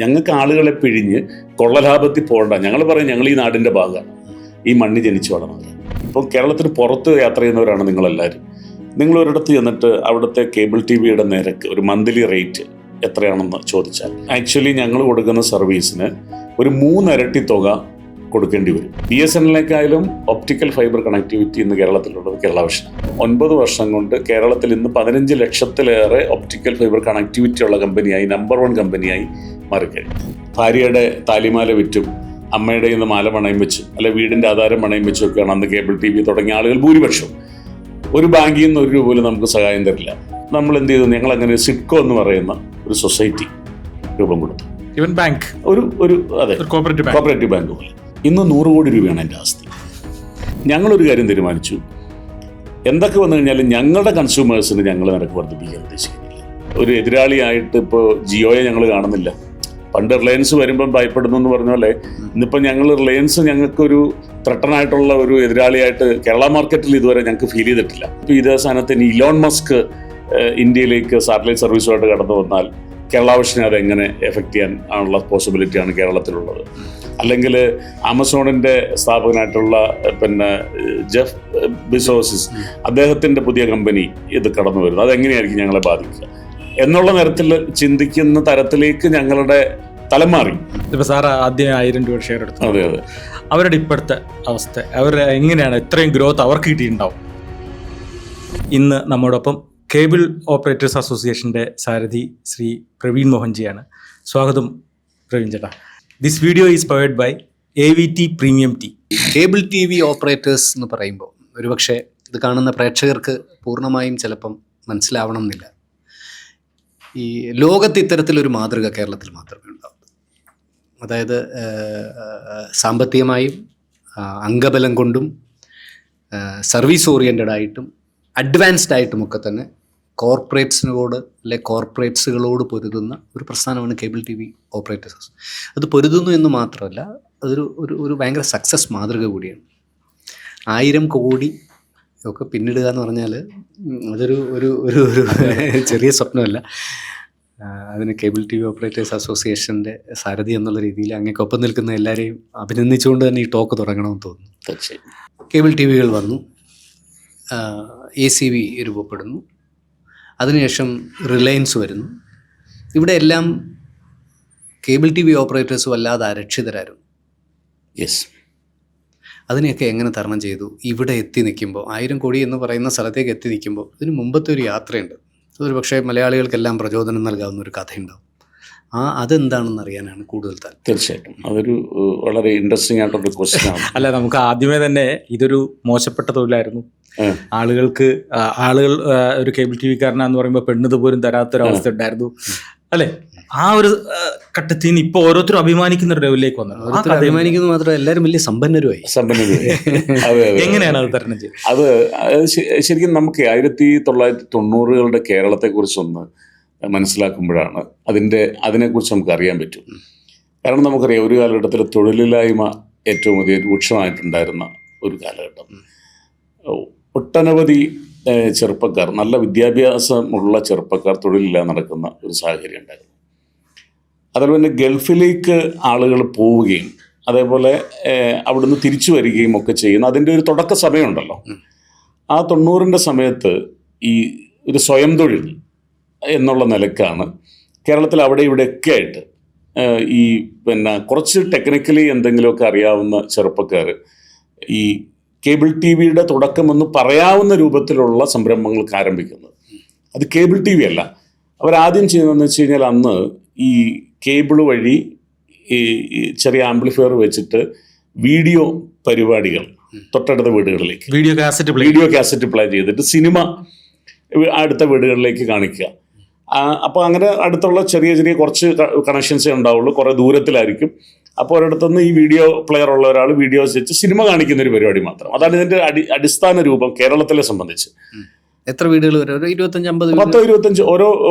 ഞങ്ങൾക്ക് ആളുകളെ പിഴിഞ്ഞ് കൊള്ളലാഭത്തിൽ പോകണ്ട. ഞങ്ങൾ പറയും ഞങ്ങൾ ഈ നാടിൻ്റെ ഭാഗമാണ്, ഈ മണ്ണ് ജനിച്ചു വളർന്നത്. ഇപ്പോൾ കേരളത്തിന് പുറത്ത് യാത്ര ചെയ്യുന്നവരാണ് നിങ്ങളെല്ലാവരും. നിങ്ങൾ ഒരിടത്ത് ചെന്നിട്ട് അവിടുത്തെ കേബിൾ ടി വിയുടെ നിരക്ക്, ഒരു മന്ത്ലി റേറ്റ് എത്രയാണെന്ന് ചോദിച്ചാൽ ആക്ച്വലി ഞങ്ങൾ കൊടുക്കുന്ന സർവീസിന് ഒരു 3 ഇരട്ടി തുക കൊടുക്കേണ്ടി വരും. BSNLേക്കായാലും ഒപ്റ്റിക്കൽ ഫൈബർ കണക്ടിവിറ്റി ഇന്ന് കേരളത്തിലുള്ളത് കേരള വിഷൻ. 9 വർഷം കൊണ്ട് കേരളത്തിൽ ഇന്ന് 15 ലക്ഷത്തിലേറെ ഒപ്റ്റിക്കൽ ഫൈബർ കണക്ടിവിറ്റി ഉള്ള കമ്പനിയായി, നമ്പർ 1 കമ്പനിയായി മാറിക്കഴിഞ്ഞു. ഭാര്യയുടെ താലിമാല വിറ്റും അമ്മയുടെ ഇന്ന് മാല പണയം വെച്ചും അല്ലെ വീടിൻ്റെ ആധാരം പണയം വെച്ചൊക്കെയാണ് അന്ന് കേബിൾ ടി വി തുടങ്ങിയ ആളുകൾ ഭൂരിപക്ഷവും. ഒരു ബാങ്കിൽ നിന്ന് ഒരു രൂപ പോലും നമുക്ക് സഹായം തരില്ല. നമ്മൾ എന്ത് ചെയ്തു? ഞങ്ങൾ അങ്ങനെ സിഡ്കോ എന്ന് പറയുന്ന ഒരു സൊസൈറ്റി രൂപം കൊടുത്തു. ഈവൻ ബാങ്ക് ഒരു അതെ, കോപ്പറേറ്റീവ് ബാങ്ക് പോലെ. ഇന്ന് 100 കോടി രൂപയാണ് എൻ്റെ ആസ്തി. ഞങ്ങളൊരു കാര്യം തീരുമാനിച്ചു, എന്തൊക്കെ വന്നു കഴിഞ്ഞാലും ഞങ്ങളുടെ കൺസ്യൂമേഴ്സിന് ഞങ്ങൾ നിരക്ക് വർദ്ധിപ്പിക്കാൻ ഉദ്ദേശിക്കുന്നില്ല. ഒരു എതിരാളിയായിട്ട് ഇപ്പോൾ ജിയോയെ ഞങ്ങൾ കാണുന്നില്ല. പണ്ട് റിലയൻസ് വരുമ്പം ഭയപ്പെടുന്നു എന്ന് പറഞ്ഞ പോലെ ഇന്നിപ്പോൾ ഞങ്ങൾ റിലയൻസ് ഞങ്ങൾക്കൊരു ത്രട്ടനായിട്ടുള്ള ഒരു എതിരാളിയായിട്ട് കേരള മാർക്കറ്റിൽ ഇതുവരെ ഞങ്ങൾക്ക് ഫീൽ ചെയ്തിട്ടില്ല. ഇപ്പോൾ ഇതേ സ്ഥാനത്ത് ഇനി ഇലോൺ മസ്ക് ഇന്ത്യയിലേക്ക് സാറ്റലൈറ്റ് സർവീസുമായിട്ട് കടന്നു വന്നാൽ കേരള വിഷനെ അതെങ്ങനെ എഫക്റ്റ് ചെയ്യാൻ ആണുള്ള പോസിബിലിറ്റിയാണ് കേരളത്തിലുള്ളത്. അല്ലെങ്കിൽ ആമസോണിൻ്റെ സ്ഥാപകനായിട്ടുള്ള ജെഫ് ബിസോസിസ്, അദ്ദേഹത്തിൻ്റെ പുതിയ കമ്പനി ഇത് കടന്നു വരുന്നത്, അതെങ്ങനെയായിരിക്കും ഞങ്ങളെ ബാധിക്കുക എന്നുള്ള തരത്തിൽ ചിന്തിക്കുന്ന തരത്തിലേക്ക് ഞങ്ങളുടെ തലം മാറി. ഇപ്പൊ സാർ ആദ്യം 1000 രൂപ ഷെയർ എടുത്തു. അതെ അതെ. അവരുടെ ഇപ്പോഴത്തെ അവസ്ഥ, അവർ എങ്ങനെയാണ് ഇത്രയും ഗ്രോത്ത് അവർക്ക് കിട്ടിയിട്ടുണ്ടാവും? ഇന്ന് നമ്മോടൊപ്പം കേബിൾ ഓപ്പറേറ്റേഴ്സ് അസോസിയേഷൻ്റെ സാരഥി ശ്രീ പ്രവീൺ മോഹൻജിയാണ്. സ്വാഗതം പ്രവീൺ ചേട്ടാ. This video is powered by AVT premium tea. Cable T V operators എന്ന് പറയുമ്പോൾ ഒരുപക്ഷെ ഇത് കാണുന്ന പ്രേക്ഷകർക്ക് പൂർണ്ണമായും ചിലപ്പം മനസ്സിലാവണം എന്നില്ല. ഈ ലോകത്ത് ഇത്തരത്തിലൊരു മാതൃക കേരളത്തിൽ മാത്രമേ ഉണ്ടാവൂ. അതായത് സാമ്പത്തികമായും അംഗബലം കൊണ്ടും സർവീസ് ഓറിയൻറ്റഡ് ആയിട്ടും അഡ്വാൻസ്ഡ് ആയിട്ടുമൊക്കെ തന്നെ കോർപ്പറേറ്റ്സുകളോട് പൊരുതുന്ന ഒരു പ്രസ്ഥാനമാണ് കേബിൾ ടി വി ഓപ്പറേറ്റേഴ്സ്. അത് പൊരുതുന്നു എന്ന് മാത്രമല്ല, അതൊരു ഒരു ഭയങ്കര സക്സസ് മാതൃക കൂടിയാണ്. 1000 കോടി ഒക്കെ പിന്നിടുക എന്ന് പറഞ്ഞാൽ അതൊരു ഒരു ഒരു ചെറിയ സ്വപ്നമല്ല. അതിന് കേബിൾ ടി വി ഓപ്പറേറ്റേഴ്സ് അസോസിയേഷൻ്റെ സാരഥി എന്നുള്ള രീതിയിൽ അങ്ങേക്കൊപ്പം നിൽക്കുന്ന എല്ലാവരെയും അഭിനന്ദിച്ചുകൊണ്ട് തന്നെ ഈ ടോക്ക് തുടങ്ങണമെന്ന് തോന്നുന്നു. തീർച്ചയായും. കേബിൾ ടി വികൾ വന്നു, ACV രൂപപ്പെടുന്നു, അതിനുശേഷം റിലയൻസ് വരുന്നു. ഇവിടെ എല്ലാം കേബിൾ ടി വി ഓപ്പറേറ്റേഴ്സ് വല്ലാതെ അരക്ഷിതരായിരുന്നു. യെസ്. അതിനെയൊക്കെ എങ്ങനെ തരണം ചെയ്തു? ഇവിടെ എത്തി നിൽക്കുമ്പോൾ, 1000 കോടി എന്ന് പറയുന്ന സ്ഥലത്തേക്ക് എത്തി നിൽക്കുമ്പോൾ ഇതിന് മുമ്പത്തെ ഒരു യാത്രയുണ്ട്. അതൊരു പക്ഷേ മലയാളികൾക്കെല്ലാം പ്രചോദനം നൽകാവുന്ന ഒരു കഥയുണ്ടാവും. അതെന്താണെന്ന് അറിയാനാണ് കൂടുതൽ താല്പര്യം. തീർച്ചയായിട്ടും അതൊരു വളരെ ഇൻട്രസ്റ്റിംഗ് ആയിട്ടുള്ള ക്വസ്റ്റ്യൻ ആണ്. അല്ല, നമുക്ക് ആദ്യമേ തന്നെ ഇതൊരു മോശപ്പെട്ട തൊഴിലായിരുന്നു. ആളുകൾ ഒരു കേബിൾ ടി വിക്കാരനാന്ന് പറയുമ്പോൾ പെണ്ണത് പോലും തരാത്തൊരവസ്ഥ ഉണ്ടായിരുന്നു അല്ലേ? ആ ഒരു ഘട്ടത്തിൽ നിന്ന് ഇപ്പോൾ ഓരോരുത്തരും അഭിമാനിക്കുന്ന ഒരു ലെവലിലേക്ക് വന്നു. അഭിമാനിക്കുന്നത് മാത്രമല്ല, എല്ലാവരും വലിയ സമ്പന്നരുമായി. എങ്ങനെയാണ് അത് തരണം ചെയ്തത്? അത് ശരിക്കും നമുക്ക് 1990കളുടെ കേരളത്തെക്കുറിച്ചൊന്ന് മനസ്സിലാക്കുമ്പോഴാണ് അതിനെക്കുറിച്ച് നമുക്ക് അറിയാൻ പറ്റും. കാരണം നമുക്കറിയാം, ഒരു കാലഘട്ടത്തിൽ തൊഴിലില്ലായ്മ ഏറ്റവും അധികം രൂക്ഷമായിട്ടുണ്ടായിരുന്ന ഒരു കാലഘട്ടം. ഒട്ടനവധി ചെറുപ്പക്കാർ, നല്ല വിദ്യാഭ്യാസമുള്ള ചെറുപ്പക്കാർ തൊഴിലില്ലാതെ നടക്കുന്ന ഒരു സാഹചര്യം ഉണ്ടായിരുന്നു. അതുപോലെ തന്നെ ഗൾഫിലേക്ക് ആളുകൾ പോവുകയും അതേപോലെ അവിടുന്ന് തിരിച്ചു വരികയും ഒക്കെ ചെയ്യുന്ന അതിൻ്റെ ഒരു തുടക്ക സമയമുണ്ടല്ലോ. ആ 90ൻ്റെ സമയത്ത് ഈ ഒരു സ്വയം തൊഴിൽ എന്നുള്ള നിലക്കാണ് കേരളത്തിൽ അവിടെ ഇവിടെയൊക്കെ ആയിട്ട് ഈ കുറച്ച് ടെക്നിക്കലി എന്തെങ്കിലുമൊക്കെ അറിയാവുന്ന ചെറുപ്പക്കാർ ഈ കേബിൾ ടി വിയുടെ തുടക്കമെന്ന് പറയാവുന്ന രൂപത്തിലുള്ള സംരംഭങ്ങൾക്ക് ആരംഭിക്കുന്നത്. അത് കേബിൾ ടി വി അല്ല. അവരാദ്യം ചെയ്യുന്നതെന്ന് വെച്ച് കഴിഞ്ഞാൽ, അന്ന് ഈ കേബിൾ വഴി ഈ ചെറിയ ആംപ്ലിഫയർ വെച്ചിട്ട് വീഡിയോ പരിപാടികൾ തൊട്ടടുത്ത വീടുകളിലേക്ക് വീഡിയോ കാസറ്റ് പ്ലേ ചെയ്തിട്ട് സിനിമ അടുത്ത വീടുകളിലേക്ക് കാണിക്കുക. അപ്പോൾ അങ്ങനെ അടുത്തുള്ള ചെറിയ കുറച്ച് കണക്ഷൻസേ ഉണ്ടാവുള്ളൂ, കുറേ ദൂരത്തിലായിരിക്കും. അപ്പോൾ ഒരിടത്തുനിന്ന് ഈ വീഡിയോ പ്ലെയർ ഉള്ള ഒരാൾ വീഡിയോ വെച്ച് സിനിമ കാണിക്കുന്ന ഒരു പരിപാടി മാത്രം. അതാണ് ഇതിൻ്റെ അടിസ്ഥാന രൂപം കേരളത്തിലെ സംബന്ധിച്ച്. എത്ര വീടുകൾ വരെ? 25-50 10-25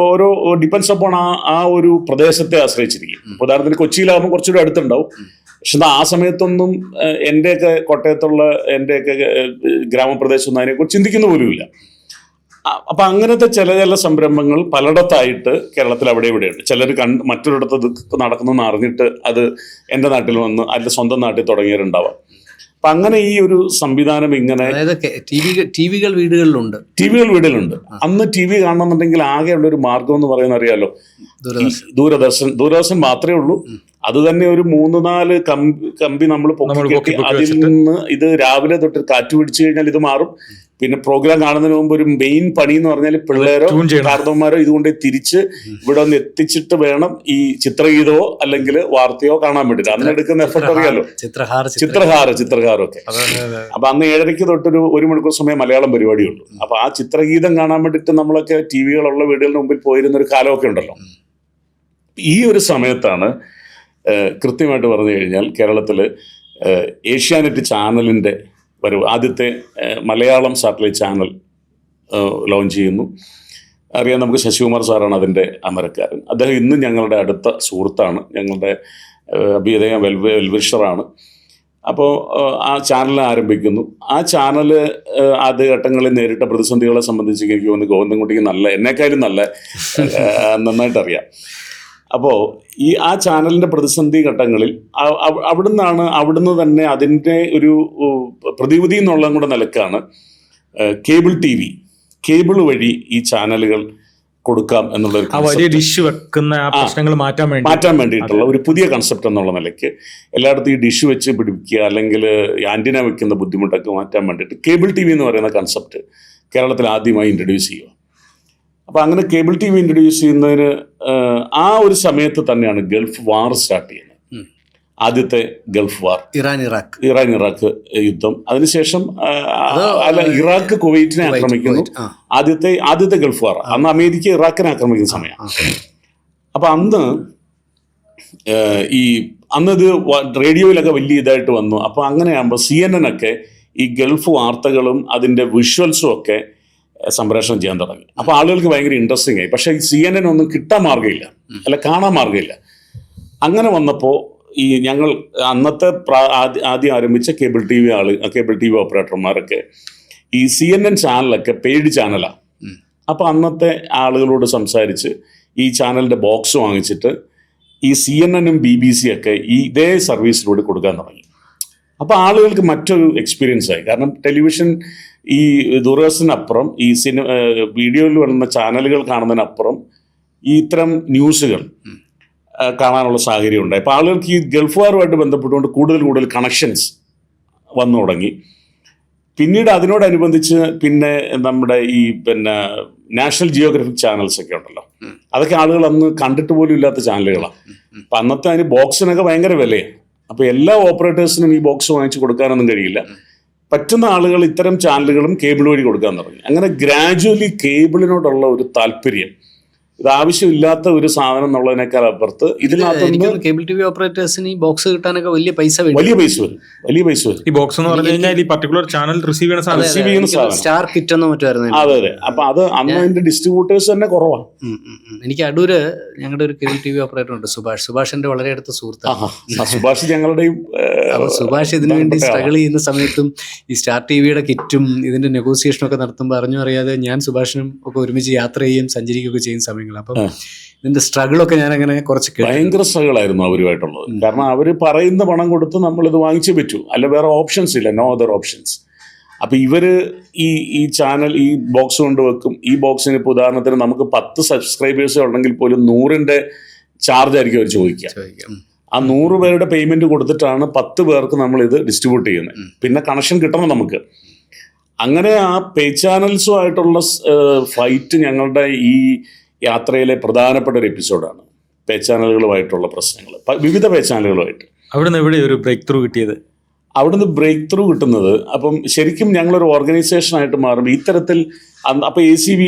ഓരോ ഡിപ്പെൻസ് അപ്പോൺ ആ ഒരു പ്രദേശത്തെ ആശ്രയിച്ചിരിക്കും. ഉദാഹരണത്തിന് കൊച്ചിയിലാകുമ്പോൾ കുറച്ചുകൂടി അടുത്തുണ്ടാവും. പക്ഷെ ആ സമയത്തൊന്നും എൻ്റെയൊക്കെ കോട്ടയത്തുള്ള എൻ്റെയൊക്കെ ഗ്രാമപ്രദേശമൊന്നും അതിനെക്കുറിച്ച് ചിന്തിക്കുന്ന പോലുമില്ല. അപ്പം അങ്ങനത്തെ ചില സംരംഭങ്ങൾ പലയിടത്തായിട്ട് കേരളത്തിൽ അവിടെ ഇവിടെയുണ്ട്. ചിലർ മറ്റൊരിടത്ത് ഇത് നടക്കുന്നതെന്ന് അറിഞ്ഞിട്ട് അത് എൻ്റെ നാട്ടിൽ വന്ന് അതിൻ്റെ സ്വന്തം നാട്ടിൽ തുടങ്ങിയവരുണ്ടാവാം. അപ്പം അങ്ങനെ ഈ ഒരു സംവിധാനം ഇങ്ങനെ ടി വികൾ വീടുകളിലുണ്ട്. അന്ന് ടി വി കാണണമെന്നുണ്ടെങ്കിൽ ആകെയുള്ള ഒരു മാർഗം എന്ന് പറയുന്നത് അറിയാലോ, ദൂരദർശൻ മാത്രമേ ഉള്ളൂ. അത് തന്നെ ഒരു 3-4 കമ്പി നമ്മൾ പൊക്കി അതിൽ നിന്ന് ഇത് രാവിലെ തൊട്ട് കാറ്റ് പിടിച്ചു കഴിഞ്ഞാൽ ഇത് മാറും. പിന്നെ പ്രോഗ്രാം കാണുന്നതിന് മുമ്പ് ഒരു മെയിൻ പണി എന്ന് പറഞ്ഞാൽ പിള്ളേരോ കാർന്നവന്മാരോ ഇതുകൊണ്ട് തിരിച്ച് ഇവിടെ ഒന്ന് എത്തിച്ചിട്ട് വേണം ഈ ചിത്രഗീതമോ അല്ലെങ്കിൽ വാർത്തയോ കാണാൻ വേണ്ടിയിട്ട്. അന്ന് എടുക്കുന്ന എഫർട്ട് അറിയാലോ, ചിത്രഹാരമൊക്കെ. അപ്പൊ അന്ന് 7:30 തൊട്ടൊരു 1 മണിക്കൂർ സമയം മലയാളം പരിപാടിയുള്ളൂ. അപ്പൊ ആ ചിത്രഗീതം കാണാൻ വേണ്ടിയിട്ട് നമ്മളൊക്കെ ടി വികളുള്ള വീടുകളുടെ മുമ്പിൽ പോയിരുന്ന ഒരു കാലമൊക്കെ ഉണ്ടല്ലോ. ഈ ഒരു സമയത്താണ് കൃത്യമായിട്ട് പറഞ്ഞു കഴിഞ്ഞാൽ കേരളത്തിൽ ഏഷ്യാനെറ്റ് ചാനലിൻ്റെ വരവ്. ആദ്യത്തെ മലയാളം സാറ്റലൈറ്റ് ചാനൽ ലോഞ്ച് ചെയ്യുന്നു. അറിയാം, നമുക്ക് ശശികുമാർ സാറാണ് അതിൻ്റെ അമരക്കാരൻ. അദ്ദേഹം ഇന്നും ഞങ്ങളുടെ അടുത്ത സുഹൃത്താണ്, ഞങ്ങളുടെ അഭ്യുദയ വെൽവിഷറാണ്. അപ്പോൾ ആ ചാനൽ ആരംഭിക്കുന്നു. ആ ചാനൽ ആദ്യഘട്ടങ്ങളിൽ നേരിട്ട പ്രതിസന്ധികളെ സംബന്ധിച്ച് എനിക്ക് തോന്നുന്നു ഗോവിന്ദൻകുട്ടിക്ക് എന്നെക്കാളും നന്നായിട്ട് അറിയാം. അപ്പോൾ ആ ചാനലിൻ്റെ പ്രതിസന്ധി ഘട്ടങ്ങളിൽ അവിടുന്ന് തന്നെ അതിൻ്റെ ഒരു പ്രതിവിധി എന്നുള്ളതും കൂടെ നിലക്കാണ് കേബിൾ വഴി ഈ ചാനലുകൾ കൊടുക്കാം എന്നുള്ള വലിയ ഡിഷ് വെക്കുന്ന പ്രശ്നങ്ങൾ മാറ്റാൻ വേണ്ടിയിട്ടുള്ള ഒരു പുതിയ കൺസെപ്റ്റ് എന്നുള്ള നിലയ്ക്ക് എല്ലായിടത്തും ഈ ഡിഷ് വെച്ച് പിടിപ്പിക്കുക അല്ലെങ്കിൽ ആൻറ്റിന വെക്കുന്ന ബുദ്ധിമുട്ടൊക്കെ മാറ്റാൻ വേണ്ടിയിട്ട് കേബിൾ ടി വി എന്ന് പറയുന്ന കൺസെപ്റ്റ് കേരളത്തിൽ ആദ്യമായി ഇൻട്രൊഡ്യൂസ് ചെയ്യുക. അപ്പോൾ അങ്ങനെ കേബിൾ ടി വി ഇൻട്രൊഡ്യൂസ് ചെയ്യുന്നതിന് ആ ഒരു സമയത്ത് തന്നെയാണ് ഗൾഫ് വാർ സ്റ്റാർട്ട് ചെയ്യുന്നത്. ആദ്യത്തെ ഗൾഫ് വാർ, ഇറാൻ ഇറാഖ് യുദ്ധം. അതിനുശേഷം ഇറാഖ് കുവൈറ്റിനെ ആക്രമിക്കുന്നു. ആദ്യത്തെ ഗൾഫ് വാർ. അന്ന് അമേരിക്ക ഇറാഖിനെ ആക്രമിക്കുന്ന സമയമാണ്. അപ്പം അന്നത് റേഡിയോയിലൊക്കെ വലിയ ഇതായിട്ട് വന്നു. അപ്പോൾ അങ്ങനെയാകുമ്പോൾ CNN ഒക്കെ ഈ ഗൾഫ് വാർത്തകളും അതിൻ്റെ വിഷ്വൽസും ഒക്കെ സംപ്രേഷണം ചെയ്യാൻ തുടങ്ങി. അപ്പോൾ ആളുകൾക്ക് ഭയങ്കര ഇൻട്രസ്റ്റിംഗ് ആയി. പക്ഷേ ഈ CNN ഒന്നും കിട്ടാൻ മാർഗ്ഗമില്ല, അല്ല കാണാൻ മാർഗ്ഗമില്ല. അങ്ങനെ വന്നപ്പോൾ ഈ ഞങ്ങൾ അന്നത്തെ ആദ്യം ആരംഭിച്ച കേബിൾ ടി വി ഓപ്പറേറ്റർമാരൊക്കെ ഈ CNN ചാനലൊക്കെ പെയ്ഡ് ചാനലാണ്. അപ്പോൾ അന്നത്തെ ആളുകളോട് സംസാരിച്ച് ഈ ചാനലിൻ്റെ ബോക്സ് വാങ്ങിച്ചിട്ട് ഈ CNN BBC ഒക്കെ ഇതേ സർവീസിലൂടെ കൊടുക്കാൻ തുടങ്ങി. അപ്പോൾ ആളുകൾക്ക് മറ്റൊരു എക്സ്പീരിയൻസ് ആയി. കാരണം ടെലിവിഷൻ ഈ ദൂരദർശനപ്പുറം ഈ വീഡിയോയിൽ വരുന്ന ചാനലുകൾ കാണുന്നതിനപ്പുറം ഈ ഇത്തരം ന്യൂസുകൾ കാണാനുള്ള സാഹചര്യം ഉണ്ടായി. അപ്പോൾ ആളുകൾക്ക് ഈ ഗൾഫ് വാറുമായിട്ട് ബന്ധപ്പെട്ടുകൊണ്ട് കൂടുതൽ കണക്ഷൻസ് വന്നു തുടങ്ങി. പിന്നീട് അതിനോടനുബന്ധിച്ച് പിന്നെ നമ്മുടെ ഈ നാഷണൽ ജിയോഗ്രഫിക് ചാനൽസ് ഒക്കെ ഉണ്ടല്ലോ, അതൊക്കെ ആളുകൾ അന്ന് കണ്ടിട്ട് പോലും ഇല്ലാത്ത ചാനലുകളാണ്. അപ്പം അന്നത്തെ അതിന് ബോക്സിനൊക്കെ ഭയങ്കര വിലയാണ്. അപ്പോൾ എല്ലാ ഓപ്പറേറ്റേഴ്സിനും ഈ ബോക്സ് വാങ്ങിച്ച് കൊടുക്കാനൊന്നും കഴിയില്ല. പറ്റുന്ന ആളുകൾ ഇത്തരം ചാനലുകളും കേബിൾ വഴി കൊടുക്കാൻ തുടങ്ങി. അങ്ങനെ ഗ്രാജുവലി കേബിളിനോടുള്ള ഒരു താല്പര്യം, ഇത് ആവശ്യമില്ലാത്ത ഒരു സാധനം എന്നുള്ളതിനേക്കാൾ അപ്പുറത്ത് ഇതിനകത്ത് കേബിൾ ടി വി ഓപ്പറേറ്റേഴ്സിന് ഈ ബോക്സ് കിട്ടാനൊക്കെ വലിയ പൈസ വരും. ഈ ബോക്സ് എന്ന് പറഞ്ഞു കഴിഞ്ഞാൽ ഈ പർട്ടിക്കുലർ ചാനൽ റിസീവ് ചെയ്യുന്ന സാധനം സ്റ്റാർ കിറ്റ് എന്നോ മറ്റായിരുന്നു. അതെ. അപ്പൊ അത് അന്ന് അതിന്റെ ഡിസ്ട്രിബ്യൂട്ടേഴ്സ് തന്നെ കുറവാണ്. എനിക്ക് അടൂര് ഞങ്ങളുടെ ഒരു കേബിൾ ടി വി ഓപ്പറേറ്റർ ഉണ്ട്, സുഭാഷിന്റെ വളരെ അടുത്ത സുഹൃത്താണ്. സുഭാഷ് ഞങ്ങളുടെയും. അപ്പൊ സുഭാഷ് ഇതിനു വേണ്ടി സ്ട്രഗിൾ ചെയ്യുന്ന സമയത്തും ഈ സ്റ്റാർ ടി വിയുടെ കിറ്റും ഇതിന്റെ നെഗോസിയേഷനും ഒക്കെ നടത്തുമ്പോൾ അറിയാതെ ഞാൻ സുഭാഷിനും ഒക്കെ ഒരുമിച്ച് യാത്ര ചെയ്യുകയും സഞ്ചരിക്കുകയൊക്കെ ചെയ്യുന്ന സമയങ്ങൾ. അപ്പം ഇതിന്റെ സ്ട്രഗിളൊക്കെ ഞാൻ അങ്ങനെ കുറച്ച് ഭയങ്കര സ്ട്രഗിളായിരുന്നു അവരുമായിട്ടുള്ളത്. കാരണം അവർ പറയുന്ന പണം കൊടുത്ത് നമ്മളിത് വാങ്ങിച്ചേ പറ്റൂ, അല്ല വേറെ ഓപ്ഷൻസ് ഇല്ല, നോ അതർ ഓപ്ഷൻസ്. അപ്പോൾ ഇവർ ഈ ചാനൽ ഈ ബോക്സ് കൊണ്ട് വെക്കും. ഈ ബോക്സിന് ഇപ്പോൾ ഉദാഹരണത്തിന് നമുക്ക് 10 സബ്സ്ക്രൈബേഴ്സ് ഉണ്ടെങ്കിൽ പോലും 100ന്റെ ചാർജ് ആയിരിക്കും അവർ ചോദിക്കുക. ആ 100 പേരുടെ പേയ്മെന്റ് കൊടുത്തിട്ടാണ് 10 പേർക്ക് നമ്മളിത് ഡിസ്ട്രിബ്യൂട്ട് ചെയ്യുന്നത്. പിന്നെ കണക്ഷൻ കിട്ടണം നമുക്ക്. അങ്ങനെ ആ പേ ചാനൽസുമായിട്ടുള്ള ഫൈറ്റ് ഞങ്ങളുടെ ഈ യാത്രയിലെ പ്രധാനപ്പെട്ട ഒരു എപ്പിസോഡാണ്. പേ ചാനലുകളുമായിട്ടുള്ള പ്രശ്നങ്ങൾ, വിവിധ പേ ചാനലുകളുമായിട്ട്. അവിടുന്ന് എവിടെ ഒരു ബ്രേക്ക് ത്രൂ കിട്ടിയത്? അവിടുന്ന് ബ്രേക്ക് ത്രൂ കിട്ടുന്നത് അപ്പം ശരിക്കും ഞങ്ങളൊരു ഓർഗനൈസേഷനായിട്ട് മാറും ഇത്തരത്തിൽ. അപ്പോൾ ACV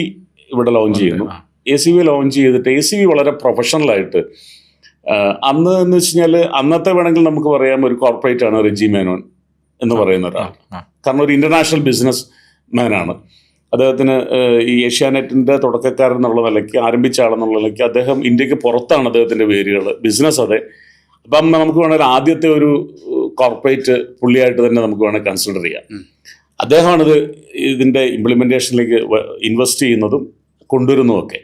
ഇവിടെ ലോഞ്ച് ചെയ്യുന്നു. ACV ലോഞ്ച് ചെയ്തിട്ട് ACV വളരെ പ്രൊഫഷണലായിട്ട് അന്ന് എന്ന് വെച്ച് കഴിഞ്ഞാൽ അന്നത്തെ വേണമെങ്കിൽ നമുക്ക് പറയാം ഒരു കോർപ്പറേറ്റ് ആണ് റെജി മേനോൻ എന്ന് പറയുന്ന ഒരാൾ. കാരണം ഒരു ഇൻ്റർനാഷണൽ ബിസിനസ് മാനാണ്. അദ്ദേഹത്തിന് ഈ ഏഷ്യാനെറ്റിൻ്റെ തുടക്കക്കാരൻ എന്നുള്ള നിലയ്ക്ക്, ആരംഭിച്ച ആളെന്നുള്ള നിലയ്ക്ക് അദ്ദേഹം ഇന്ത്യക്ക് പുറത്താണ് അദ്ദേഹത്തിൻ്റെ പേരുകൾ, ബിസിനസ് അതെ. അപ്പം നമുക്ക് വേണമെങ്കിൽ ആദ്യത്തെ ഒരു കോർപ്പറേറ്റ് പുള്ളിയായിട്ട് തന്നെ നമുക്ക് വേണമെങ്കിൽ കൺസിഡർ ചെയ്യാം. അദ്ദേഹമാണിത് ഇതിൻ്റെ ഇംപ്ലിമെൻറ്റേഷനിലേക്ക് ഇൻവെസ്റ്റ് ചെയ്യുന്നതും കൊണ്ടുവരുന്നതുമൊക്കെ.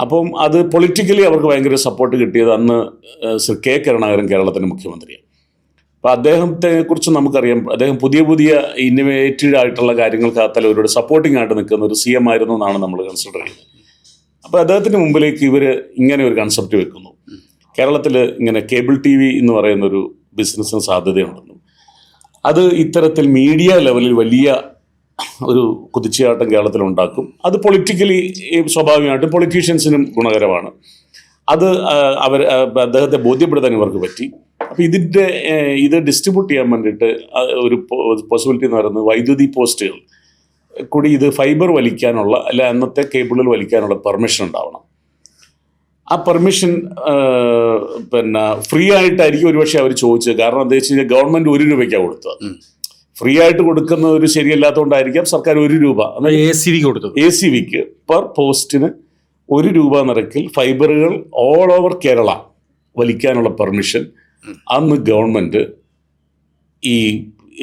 അപ്പം അത് പൊളിറ്റിക്കലി അവർക്ക് ഭയങ്കര സപ്പോർട്ട് കിട്ടിയത് അന്ന് ശ്രീ കെ കരുണാകരൻ കേരളത്തിൻ്റെ മുഖ്യമന്ത്രിയാണ്. അപ്പോൾ അദ്ദേഹത്തെക്കുറിച്ച് നമുക്കറിയാം, അദ്ദേഹം പുതിയ പുതിയ ഇന്നോവേറ്റീവ് ആയിട്ടുള്ള കാര്യങ്ങൾക്കകത്തല്ല ഒരുപാട് സപ്പോർട്ടിംഗ് ആയിട്ട് നിൽക്കുന്ന ഒരു CM ആയിരുന്നു എന്നാണ് നമ്മൾ കൺസിഡർ ചെയ്യുന്നത്. അപ്പോൾ അദ്ദേഹത്തിന് മുമ്പിലേക്ക് ഇവർ ഇങ്ങനെ ഒരു കൺസെപ്റ്റ് വെക്കുന്നു, കേരളത്തിൽ ഇങ്ങനെ കേബിൾ TV എന്ന് പറയുന്നൊരു ബിസിനസ്സിന് സാധ്യതയുണ്ടെന്നും അത് ഇത്തരത്തിൽ മീഡിയ ലെവലിൽ വലിയ ഒരു കുതിച്ചുചാട്ടം കേരളത്തിലുണ്ടാക്കും. അത് പൊളിറ്റിക്കലി സ്വാഭാവികമായിട്ടും പൊളിറ്റീഷ്യൻസിനും ഗുണകരമാണ്. അത് അദ്ദേഹത്തെ ബോധ്യപ്പെടുത്താൻ ഇവർക്ക് പറ്റി. അപ്പോൾ ഇത് ഡിസ്ട്രിബ്യൂട്ട് ചെയ്യാൻ വേണ്ടിയിട്ട് ഒരു പോസിബിലിറ്റി എന്ന് പറയുന്നത് വൈദ്യുതി പോസ്റ്റുകൾ കൂടി ഇത് ഫൈബർ വലിക്കാനുള്ള അല്ല അന്നത്തെ കേബിളിൽ വലിക്കാനുള്ള പെർമിഷൻ ഉണ്ടാവണം. ആ പെർമിഷൻ പിന്നെ ഫ്രീ ആയിട്ടായിരിക്കും ഒരുപക്ഷെ അവർ ചോദിച്ചത്. കാരണം എന്താ വെച്ച് കഴിഞ്ഞാൽ ഗവൺമെൻറ് 1 രൂപയ്ക്കാണ് കൊടുത്തത്. ഫ്രീ ആയിട്ട് കൊടുക്കുന്ന ഒരു ശരിയല്ലാത്തതുകൊണ്ടായിരിക്കാം സർക്കാർ 1 രൂപ ACVക്ക് പെർ പോസ്റ്റിന് 1 രൂപ നിരക്കിൽ ഫൈബറുകൾ ഓൾ ഓവർ കേരള വലിക്കാനുള്ള പെർമിഷൻ അന്ന് ഗവൺമെൻറ് ഈ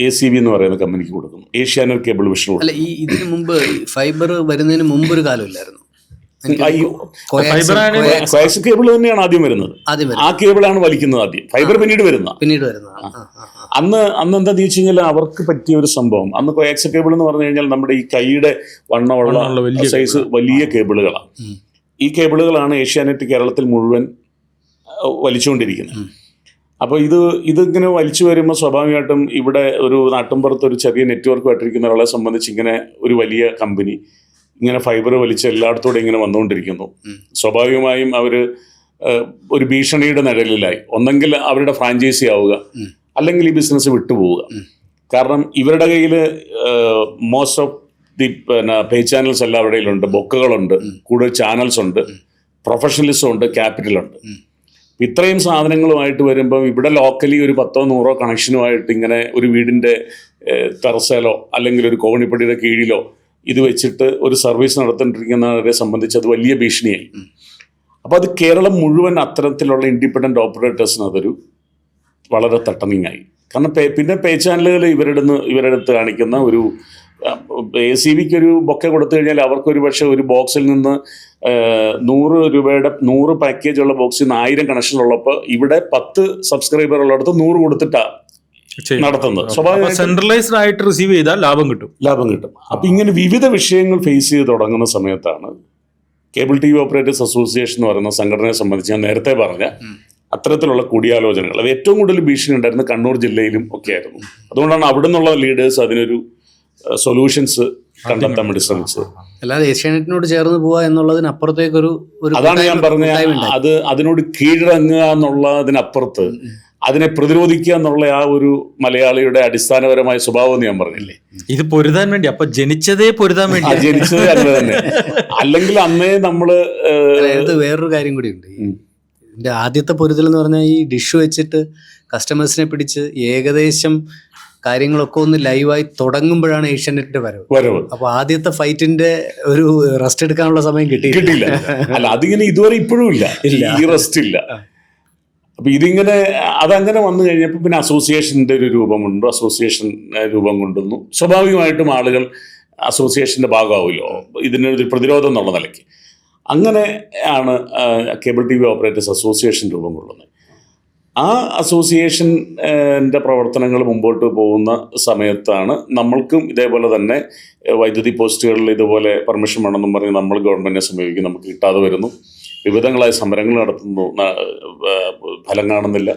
ACV എന്ന് പറയുന്ന കമ്പനിക്ക് കൊടുക്കുന്നു, ഏഷ്യാനെറ്റ് കേബിൾ വിഷൻ കൊടുക്കുന്നു. അല്ല, ഇതിനു മുമ്പ് ഫൈബർ വരുന്നതിന് മുമ്പ് ഒരു കാലമില്ലായിരുന്നു. കോയാക്സ് കേബിൾ തന്നെയാണ് ആദ്യം വരുന്നത്. ആ കേബിളാണ് വലിക്കുന്നത് ആദ്യം, ഫൈബർ പിന്നീട് വരുന്ന. അന്ന് എന്താ വെച്ച് കഴിഞ്ഞാൽ അവർക്ക് പറ്റിയ ഒരു സംഭവം, അന്ന് കോയാക്സ് കേബിൾ എന്ന് പറഞ്ഞു കഴിഞ്ഞാൽ നമ്മുടെ ഈ കൈയുടെ വണ്ണമുള്ള സൈസ് വലിയ കേബിളുകളാണ്. ഈ കേബിളുകളാണ് ഏഷ്യാനെറ്റ് കേരളത്തിൽ മുഴുവൻ വലിച്ചുകൊണ്ടിരിക്കുന്നത്. അപ്പോൾ ഇതിങ്ങനെ വലിച്ചു വരുമ്പോൾ സ്വാഭാവികമായിട്ടും ഇവിടെ ഒരു നാട്ടിൻപുറത്ത് ഒരു ചെറിയ നെറ്റ്വർക്കുമായിട്ടിരിക്കുന്ന ഒരാളെ സംബന്ധിച്ച് ഇങ്ങനെ ഒരു വലിയ കമ്പനി ഇങ്ങനെ ഫൈബർ വലിച്ച് എല്ലായിടത്തോടെ ഇങ്ങനെ വന്നുകൊണ്ടിരിക്കുന്നു. സ്വാഭാവികമായും അവർ ഒരു ഭീഷണിയുടെ നിഴലിലായി. ഒന്നെങ്കിൽ അവരുടെ ഫ്രാഞ്ചൈസി ആവുക, അല്ലെങ്കിൽ ഈ ബിസിനസ് വിട്ടുപോവുക. കാരണം ഇവരുടെ കയ്യിൽ most of the pay channels എല്ലാം അവരുടെ കയ്യിലുണ്ട്, ബൊക്കുകളുണ്ട്, കൂടുതൽ ചാനൽസ് ഉണ്ട്, പ്രൊഫഷണലിസം ഉണ്ട്, ക്യാപിറ്റലുണ്ട്. ഇത്രയും സാധനങ്ങളുമായിട്ട് വരുമ്പം ഇവിടെ ലോക്കലി ഒരു 10-100 കണക്ഷനുമായിട്ട് ഇങ്ങനെ ഒരു വീടിൻ്റെ ടെറസയിലോ അല്ലെങ്കിൽ ഒരു കോണിപ്പടിയുടെ കീഴിലോ ഇത് വെച്ചിട്ട് ഒരു സർവീസ് നടത്തിക്കൊണ്ടിരിക്കുന്നവരെ സംബന്ധിച്ച് അത് വലിയ ഭീഷണിയായി. അപ്പോൾ അത് കേരളം മുഴുവൻ അത്തരത്തിലുള്ള ഇൻഡിപെൻഡൻറ്റ് ഓപ്പറേറ്റേഴ്സിന് അതൊരു വളരെ തട്ടണിങ് ആയി. കാരണം പിന്നെ പേ ചാനലുകൾ ഇവരെടുത്ത് കാണിക്കുന്ന ഒരു ACVക്ക് ഒരു ബൊക്കെ കൊടുത്തു കഴിഞ്ഞാൽ അവർക്കൊരു പക്ഷേ ഒരു ബോക്സിൽ നിന്ന് 100 രൂപയുടെ 100 പാക്കേജുള്ള ബോക്സിൽ നിന്ന് 1000 കണക്ഷൻ ഉള്ളപ്പോൾ ഇവിടെ 10 സബ്സ്ക്രൈബർ ഉള്ളിടത്ത് 100 കൊടുത്തിട്ടാണ് നടത്തുന്നത്. സ്വാഭാവികമായിട്ടും സെൻട്രലൈസ്ഡ് ആയിട്ട് റിസീവ് ചെയ്താൽ ലാഭം കിട്ടും. അപ്പം ഇങ്ങനെ വിവിധ വിഷയങ്ങൾ ഫേസ് ചെയ്ത് തുടങ്ങുന്ന സമയത്താണ് കേബിൾ TV ഓപ്പറേറ്റേഴ്സ് അസോസിയേഷൻ എന്ന് പറയുന്ന സംഘടനയെ സംബന്ധിച്ച് ഞാൻ നേരത്തെ പറഞ്ഞ അത്തരത്തിലുള്ള കൂടിയാലോചനകൾ അത് ഏറ്റവും കൂടുതൽ ഭീഷണി ഉണ്ടായിരുന്നത് കണ്ണൂർ ജില്ലയിലും ഒക്കെ ആയിരുന്നു. അതുകൊണ്ടാണ് അവിടെ നിന്നുള്ള ലീഡേഴ്സ് അതിനൊരു സൊല്യൂഷൻസ് കണ്ടെത്താൻ വേണ്ടി ശ്രമിച്ചത്. അല്ലാതെ ഏഷ്യാനെറ്റിനോട് ചേർന്ന് പോവുക എന്നുള്ളതിനപ്പുറത്തേക്കൊരു അതാണ് ഞാൻ പറഞ്ഞത്. അതിനോട് കീഴടങ്ങുക എന്നുള്ളതിനപ്പുറത്ത് അതിനെ പ്രതിരോധിക്കുക എന്നുള്ള ആ ഒരു മലയാളിയുടെ അടിസ്ഥാനപരമായ സ്വഭാവം എന്ന് ഞാൻ പറഞ്ഞില്ലേ. ഇത് പൊരുതാൻ വേണ്ടി, അപ്പൊ ജനിച്ചതേ പൊരുതാൻ വേണ്ടി, ജനിച്ചതേ അത് തന്നെ. അല്ലെങ്കിൽ അന്നേ നമ്മള് വേറൊരു കാര്യം കൂടി ഉണ്ട്. ഇതിന്റെ ആദ്യത്തെ പൊരുതൽ എന്ന് പറഞ്ഞാൽ ഈ ഡിഷ് വെച്ചിട്ട് കസ്റ്റമേഴ്സിനെ പിടിച്ച് ഏകദേശം കാര്യങ്ങളൊക്കെ ഒന്ന് ലൈവായി തുടങ്ങുമ്പോഴാണ് ഏഷ്യാനെറ്റിന്റെ വരവ്. അപ്പൊ ആദ്യത്തെ ഫൈറ്റിന്റെ ഒരു റെസ്റ്റ് എടുക്കാനുള്ള സമയം കിട്ടിയില്ല. അല്ല, അതിങ്ങനെ ഇതുവരെ ഇപ്പോഴും ഇല്ല, ഈ റെസ്റ്റ് ഇല്ല. അപ്പൊ ഇതിങ്ങനെ അതങ്ങനെ വന്നു കഴിഞ്ഞപ്പോൾ പിന്നെ അസോസിയേഷൻ്റെ ഒരു രൂപമുണ്ട്, അസോസിയേഷൻ രൂപം കൊണ്ടുവന്നു. സ്വാഭാവികമായിട്ടും ആളുകൾ അസോസിയേഷൻ്റെ ഭാഗമാവുമല്ലോ ഇതിനൊരു പ്രതിരോധം എന്നുള്ള നിലയ്ക്ക്. അങ്ങനെ ആണ് കേബിൾ TV ഓപ്പറേറ്റേഴ്സ് അസോസിയേഷൻ രൂപം കൊള്ളുന്നത്. ആ അസോസിയേഷൻ്റെ പ്രവർത്തനങ്ങൾ മുമ്പോട്ട് പോകുന്ന സമയത്താണ് നമ്മൾക്കും ഇതേപോലെ തന്നെ വൈദ്യുതി പോസ്റ്റുകളിൽ ഇതുപോലെ പെർമിഷൻ വേണമെന്നും പറഞ്ഞ് നമ്മൾ ഗവൺമെൻറ്റിനെ സമീപിക്കും. നമുക്ക് കിട്ടാതെ വരുന്നു, വിവിധങ്ങളായ സമരങ്ങൾ നടത്തുന്നു, ഫലം കാണുന്നില്ല.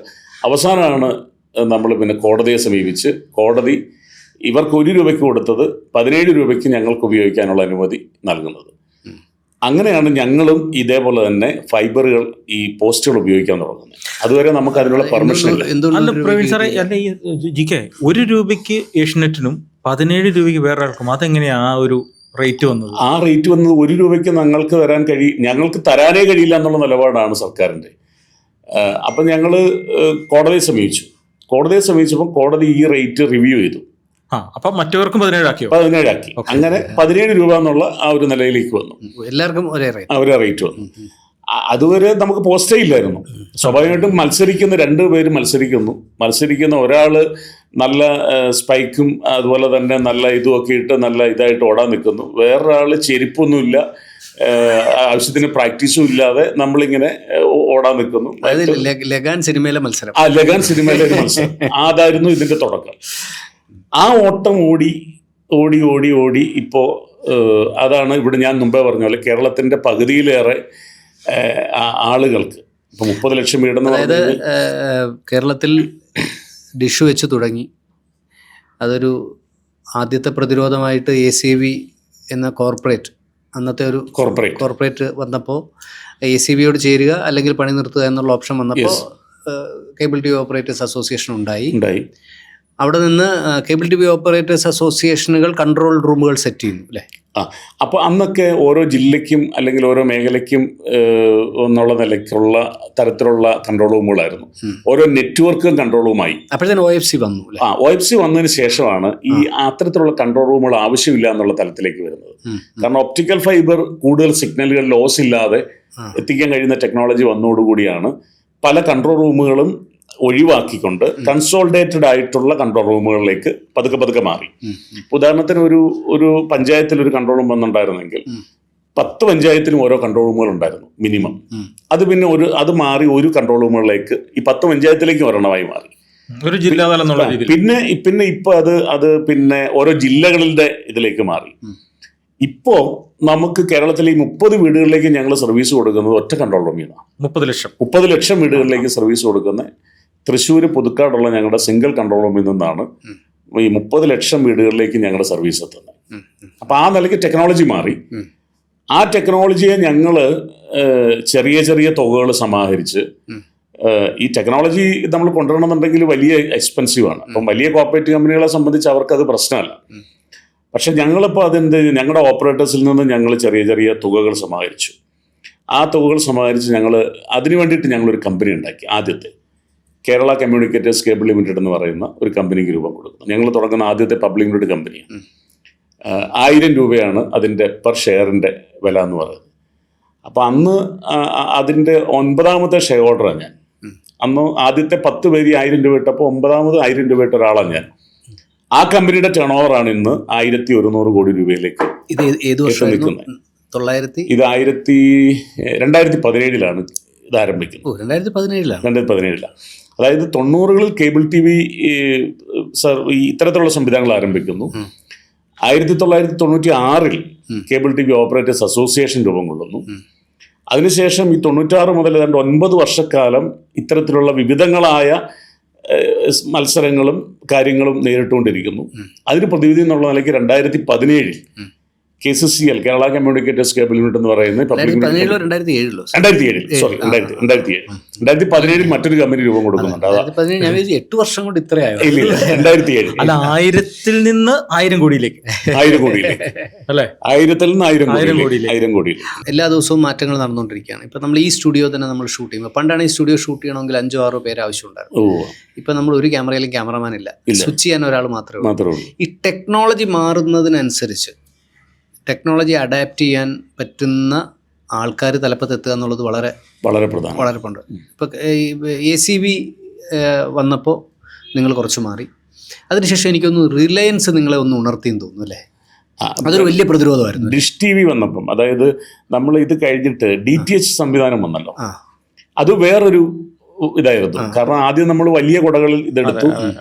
അവസാനമാണ് നമ്മൾ പിന്നെ കോടതിയെ സമീപിച്ച് കോടതി ഇവർക്ക് 1 രൂപയ്ക്ക് കൊടുത്തത് 17 രൂപയ്ക്ക് ഞങ്ങൾക്ക് ഉപയോഗിക്കാനുള്ള അനുമതി നൽകുന്നത്. അങ്ങനെയാണ് ഞങ്ങളും ഇതേപോലെ തന്നെ ഫൈബറുകൾ ഈ പോസ്റ്റുകൾ ഉപയോഗിക്കാൻ തുടങ്ങുന്നത്. അതുവരെ നമുക്ക് അതിനുള്ള പെർമിഷൻ അല്ല പ്രവീൺ സാറേ, അല്ല ഈ ജിക്കെ 1 രൂപയ്ക്ക് ഏഷ്യനെറ്റിനും 17 രൂപയ്ക്ക് വേറെ ആൾക്കും അതെങ്ങനെയാ ആ ഒരു റേറ്റ് വന്നത്? ആ റേറ്റ് വന്നത് 1 രൂപയ്ക്ക് ഞങ്ങൾക്ക് തരാനേ കഴിയില്ല എന്നുള്ള നിലപാടാണ് സർക്കാരിൻ്റെ. അപ്പം ഞങ്ങൾ കോടതിയെ സമീപിച്ചപ്പോൾ കോടതി ഈ റേറ്റ് റിവ്യൂ ചെയ്തു. അപ്പം മറ്റവർക്കും 17 ആക്കി. അങ്ങനെ 17 രൂപ എന്നുള്ള ആ ഒരു നിലയിലേക്ക് വന്നു. എല്ലാവർക്കും ഒരേ റേറ്റ് വന്നു. അതുവരെ നമുക്ക് പോസ്റ്റേ ഇല്ലായിരുന്നു. സ്വാഭാവികമായിട്ടും മത്സരിക്കുന്ന ഒരാൾ നല്ല സ്പൈക്കും അതുപോലെ തന്നെ നല്ല ഇതുമൊക്കെ ഇട്ട് നല്ല ഇതായിട്ട് ഓടാൻ നിൽക്കുന്നു, വേറൊരാൾ ചെരുപ്പൊന്നുമില്ല, ആവശ്യത്തിന് പ്രാക്ടീസും ഇല്ലാതെ നമ്മളിങ്ങനെ ഓടാൻ നിൽക്കുന്നു. ലഗാൻ സിനിമയിലെ മത്സരം. ലഗാൻ സിനിമയിലെ ഒരു മത്സരം അതായിരുന്നു ഇതിന്റെ തുടക്കം. ആ ഓട്ടം ഓടി ഓടി ഓടി ഓടി ഇപ്പോൾ അതാണ് ഇവിടെ ഞാൻ മുമ്പേ പറഞ്ഞ പോലെ കേരളത്തിന്റെ പകുതിയിലേറെ ആളുകൾക്ക് ഇപ്പൊ 30 ലക്ഷം വീടെന്ന് അതായത് കേരളത്തിൽ ഡിഷ് വെച്ച് തുടങ്ങി. അതൊരു ആദ്യത്തെ പ്രതിരോധമായിട്ട് ACV എന്ന അന്നത്തെ ഒരു കോർപ്പറേറ്റ് വന്നപ്പോൾ ACVയോട് ചേരുക അല്ലെങ്കിൽ പണി നിർത്തുക എന്നുള്ള ഓപ്ഷൻ വന്നപ്പോൾ കേബിൾ TV ഓപ്പറേറ്റേഴ്സ് അസോസിയേഷൻ ഉണ്ടായി. അവിടെ നിന്ന് കേബിൾ TV ഓപ്പറേറ്റേഴ്സ് അസോസിയേഷനുകൾ കൺട്രോൾ റൂമുകൾ സെറ്റ് ചെയ്യുന്നു അല്ലേ? അപ്പോൾ അന്നൊക്കെ ഓരോ ജില്ലയ്ക്കും അല്ലെങ്കിൽ ഓരോ മേഖലയ്ക്കും എന്നുള്ള നിലയ്ക്കുള്ള തരത്തിലുള്ള കൺട്രോൾ റൂമുകളായിരുന്നു. ഓരോ നെറ്റ്വർക്കും കൺട്രോൾ റൂമായി. അപ്പോഴത്തേന് OFC വന്നു. OFC വന്നതിന് ശേഷമാണ് ഈ അത്തരത്തിലുള്ള കൺട്രോൾ റൂമുകൾ ആവശ്യമില്ല എന്നുള്ള തലത്തിലേക്ക് വരുന്നത്. കാരണം ഒപ്റ്റിക്കൽ ഫൈബർ കൂടുതൽ സിഗ്നലുകൾ ലോസ് ഇല്ലാതെ എത്തിക്കാൻ കഴിയുന്ന ടെക്നോളജി വന്നതോടുകൂടിയാണ് പല കൺട്രോൾ റൂമുകളും ഒഴിവാക്കിക്കൊണ്ട് കൺസോൾഡേറ്റഡ് ആയിട്ടുള്ള കൺട്രോൾ റൂമുകളിലേക്ക് പതുക്കെ മാറി. ഉദാഹരണത്തിന് ഒരു പഞ്ചായത്തിൽ ഒരു കൺട്രോൾ റൂം വന്നിട്ടുണ്ടായിരുന്നെങ്കിൽ 10 പഞ്ചായത്തിനും ഓരോ കൺട്രോൾ റൂമുകൾ ഉണ്ടായിരുന്നു മിനിമം. അത് പിന്നെ അത് മാറി ഒരു കൺട്രോൾ റൂമുകളിലേക്ക് ഈ 10 പഞ്ചായത്തിലേക്ക് ഒരെണ്ണമായി മാറി. ഒരു ജില്ലാതല പിന്നെ ഇപ്പൊ അത് പിന്നെ ഓരോ ജില്ലകളുടെ ഇതിലേക്ക് മാറി. ഇപ്പോ നമുക്ക് കേരളത്തിലെ ഈ 30 വീടുകളിലേക്ക് ഞങ്ങൾ സർവീസ് കൊടുക്കുന്നത് ഒറ്റ കൺട്രോൾ റൂമിൽ നിന്നാണ്. 30 ലക്ഷം വീടുകളിലേക്ക് സർവീസ് കൊടുക്കുന്ന തൃശ്ശൂർ പുതുക്കാടുള്ള ഞങ്ങളുടെ സിംഗിൾ കൺട്രോൾ റൂമിൽ നിന്നാണ് ഈ 30 ലക്ഷം വീടുകളിലേക്ക് ഞങ്ങളുടെ സർവീസ് എത്തുന്നത്. അപ്പൊ ആ നിലയ്ക്ക് ടെക്നോളജി മാറി. ആ ടെക്നോളജിയെ ഞങ്ങൾ ചെറിയ തുകകൾ സമാഹരിച്ച് ഈ ടെക്നോളജി നമ്മൾ കൊണ്ടുവരണമെന്നുണ്ടെങ്കിൽ വലിയ എക്സ്പെൻസീവ് ആണ്. അപ്പം വലിയ കോർപ്പറേറ്റ് കമ്പനികളെ സംബന്ധിച്ച് അവർക്കത് പ്രശ്നമല്ല. പക്ഷെ ഞങ്ങളിപ്പോൾ ഞങ്ങളുടെ ഓപ്പറേറ്റേഴ്സിൽ നിന്ന് ഞങ്ങൾ ചെറിയ തുകകൾ സമാഹരിച്ചു. ആ തുകകൾ സമാഹരിച്ച് അതിനു വേണ്ടിയിട്ട് ഞങ്ങളൊരു കമ്പനി ഉണ്ടാക്കി. ആദ്യത്തെ കേരള കമ്മ്യൂണിക്കേറ്റേഴ്സ് കേബിൾ ലിമിറ്റഡ് എന്ന് പറയുന്ന ഒരു കമ്പനിക്ക് രൂപം കൊടുക്കുന്നു. ഞങ്ങൾ തുടങ്ങുന്ന ആദ്യത്തെ പബ്ലിക് ലിമിറ്റഡ് കമ്പനിയാണ്. 1000 രൂപയാണ് അതിൻ്റെ പെർ ഷെയറിൻ്റെ വില എന്ന് പറയുന്നത്. അപ്പോൾ അന്ന് അതിൻ്റെ 9ാമത്തെ ഷെയർ ഹോൾഡറാണ് ഞാൻ. അന്ന് ആദ്യത്തെ 10 പേര് 1000 രൂപ ഇട്ടപ്പോൾ 9ാമത് 1000 രൂപ ഇട്ട ഒരാളാണ് ഞാൻ. ആ കമ്പനിയുടെ ടേൺ ഓവറാണ് ഇന്ന് 1100 കോടി രൂപയിലേക്ക് നിൽക്കുന്നത്. ഇത് 2017 ഇത് ആരംഭിക്കുന്നത്. 2017 അതായത് 90കളിൽ കേബിൾ TV ഇത്തരത്തിലുള്ള സംവിധാനങ്ങൾ ആരംഭിക്കുന്നു. 1996 കേബിൾ TV ഓപ്പറേറ്റേഴ്സ് അസോസിയേഷൻ രൂപം കൊള്ളുന്നു. അതിനുശേഷം ഈ 96 മുതൽ 9 വർഷക്കാലം ഇത്തരത്തിലുള്ള വിവിധങ്ങളായ മത്സരങ്ങളും കാര്യങ്ങളും നേരിട്ടുകൊണ്ടിരിക്കുന്നു. അതിന് പ്രതിവിധി എന്നുള്ള നിലയ്ക്ക് 2017 KCCL Kerala communicators cable limited എന്ന് പറയുന്നത് 2017 മറ്റൊരു കമ്പനി രൂപം കൊടുക്കുന്നുണ്ട്. 8 വർഷം കൊണ്ട് ഇത്രയായോ? 2007 അല്ല, 1000 നിന്ന് 1000 കോടിയിലേക്ക് 1000 കോടിയിലേക്ക് അല്ലെ 1000 നിന്ന് 1000 കോടിയിലേക്ക് എല്ലാ ദിവസവും മാറ്റങ്ങൾ നടന്നുകൊണ്ടിരിക്കുകയാണ്. ഇപ്പൊ നമ്മൾ ഈ സ്റ്റുഡിയോ തന്നെ നമ്മൾ ഷൂട്ട് ചെയ്യുമ്പോൾ, പണ്ടാണ് ഈ സ്റ്റുഡിയോ ഷൂട്ട് ചെയ്യണമെങ്കിൽ 5-6 പേര് ആവശ്യമുണ്ടായിരുന്നു. ഇപ്പൊ നമ്മൾ ഒരു ക്യാമറയിലും ക്യാമറമാൻ ഇല്ല, സ്വിച്ച് ചെയ്യാൻ ഒരാൾ മാത്രമേ ഉള്ളൂ. ഈ ടെക്നോളജി മാറുന്നതിനനുസരിച്ച് ടെക്നോളജി അഡാപ്റ്റ് ചെയ്യാൻ പറ്റുന്ന ആൾക്കാർ തലപ്പത്തെത്തുക എന്നുള്ളത് വളരെ പ്രധാനം. ഇപ്പോൾ ACV വന്നപ്പോൾ നിങ്ങൾ കുറച്ച് മാറി. അതിനുശേഷം എനിക്കൊന്ന് റിലയൻസ് നിങ്ങളെ ഒന്ന് ഉണർത്തിയെന്ന് തോന്നുന്നു അല്ലേ? അതൊരു വലിയ പ്രതിരോധമായിരുന്നു. ഡിഷ് TV വന്നപ്പം, അതായത് നമ്മൾ ഇത് കഴിഞ്ഞിട്ട് DTH സംവിധാനം വന്നല്ലോ, അത് വേറൊരു ഇതായിരുന്നു. കാരണം ആദ്യം നമ്മൾ വലിയ കുടകളിൽ ഇതെടുത്തു,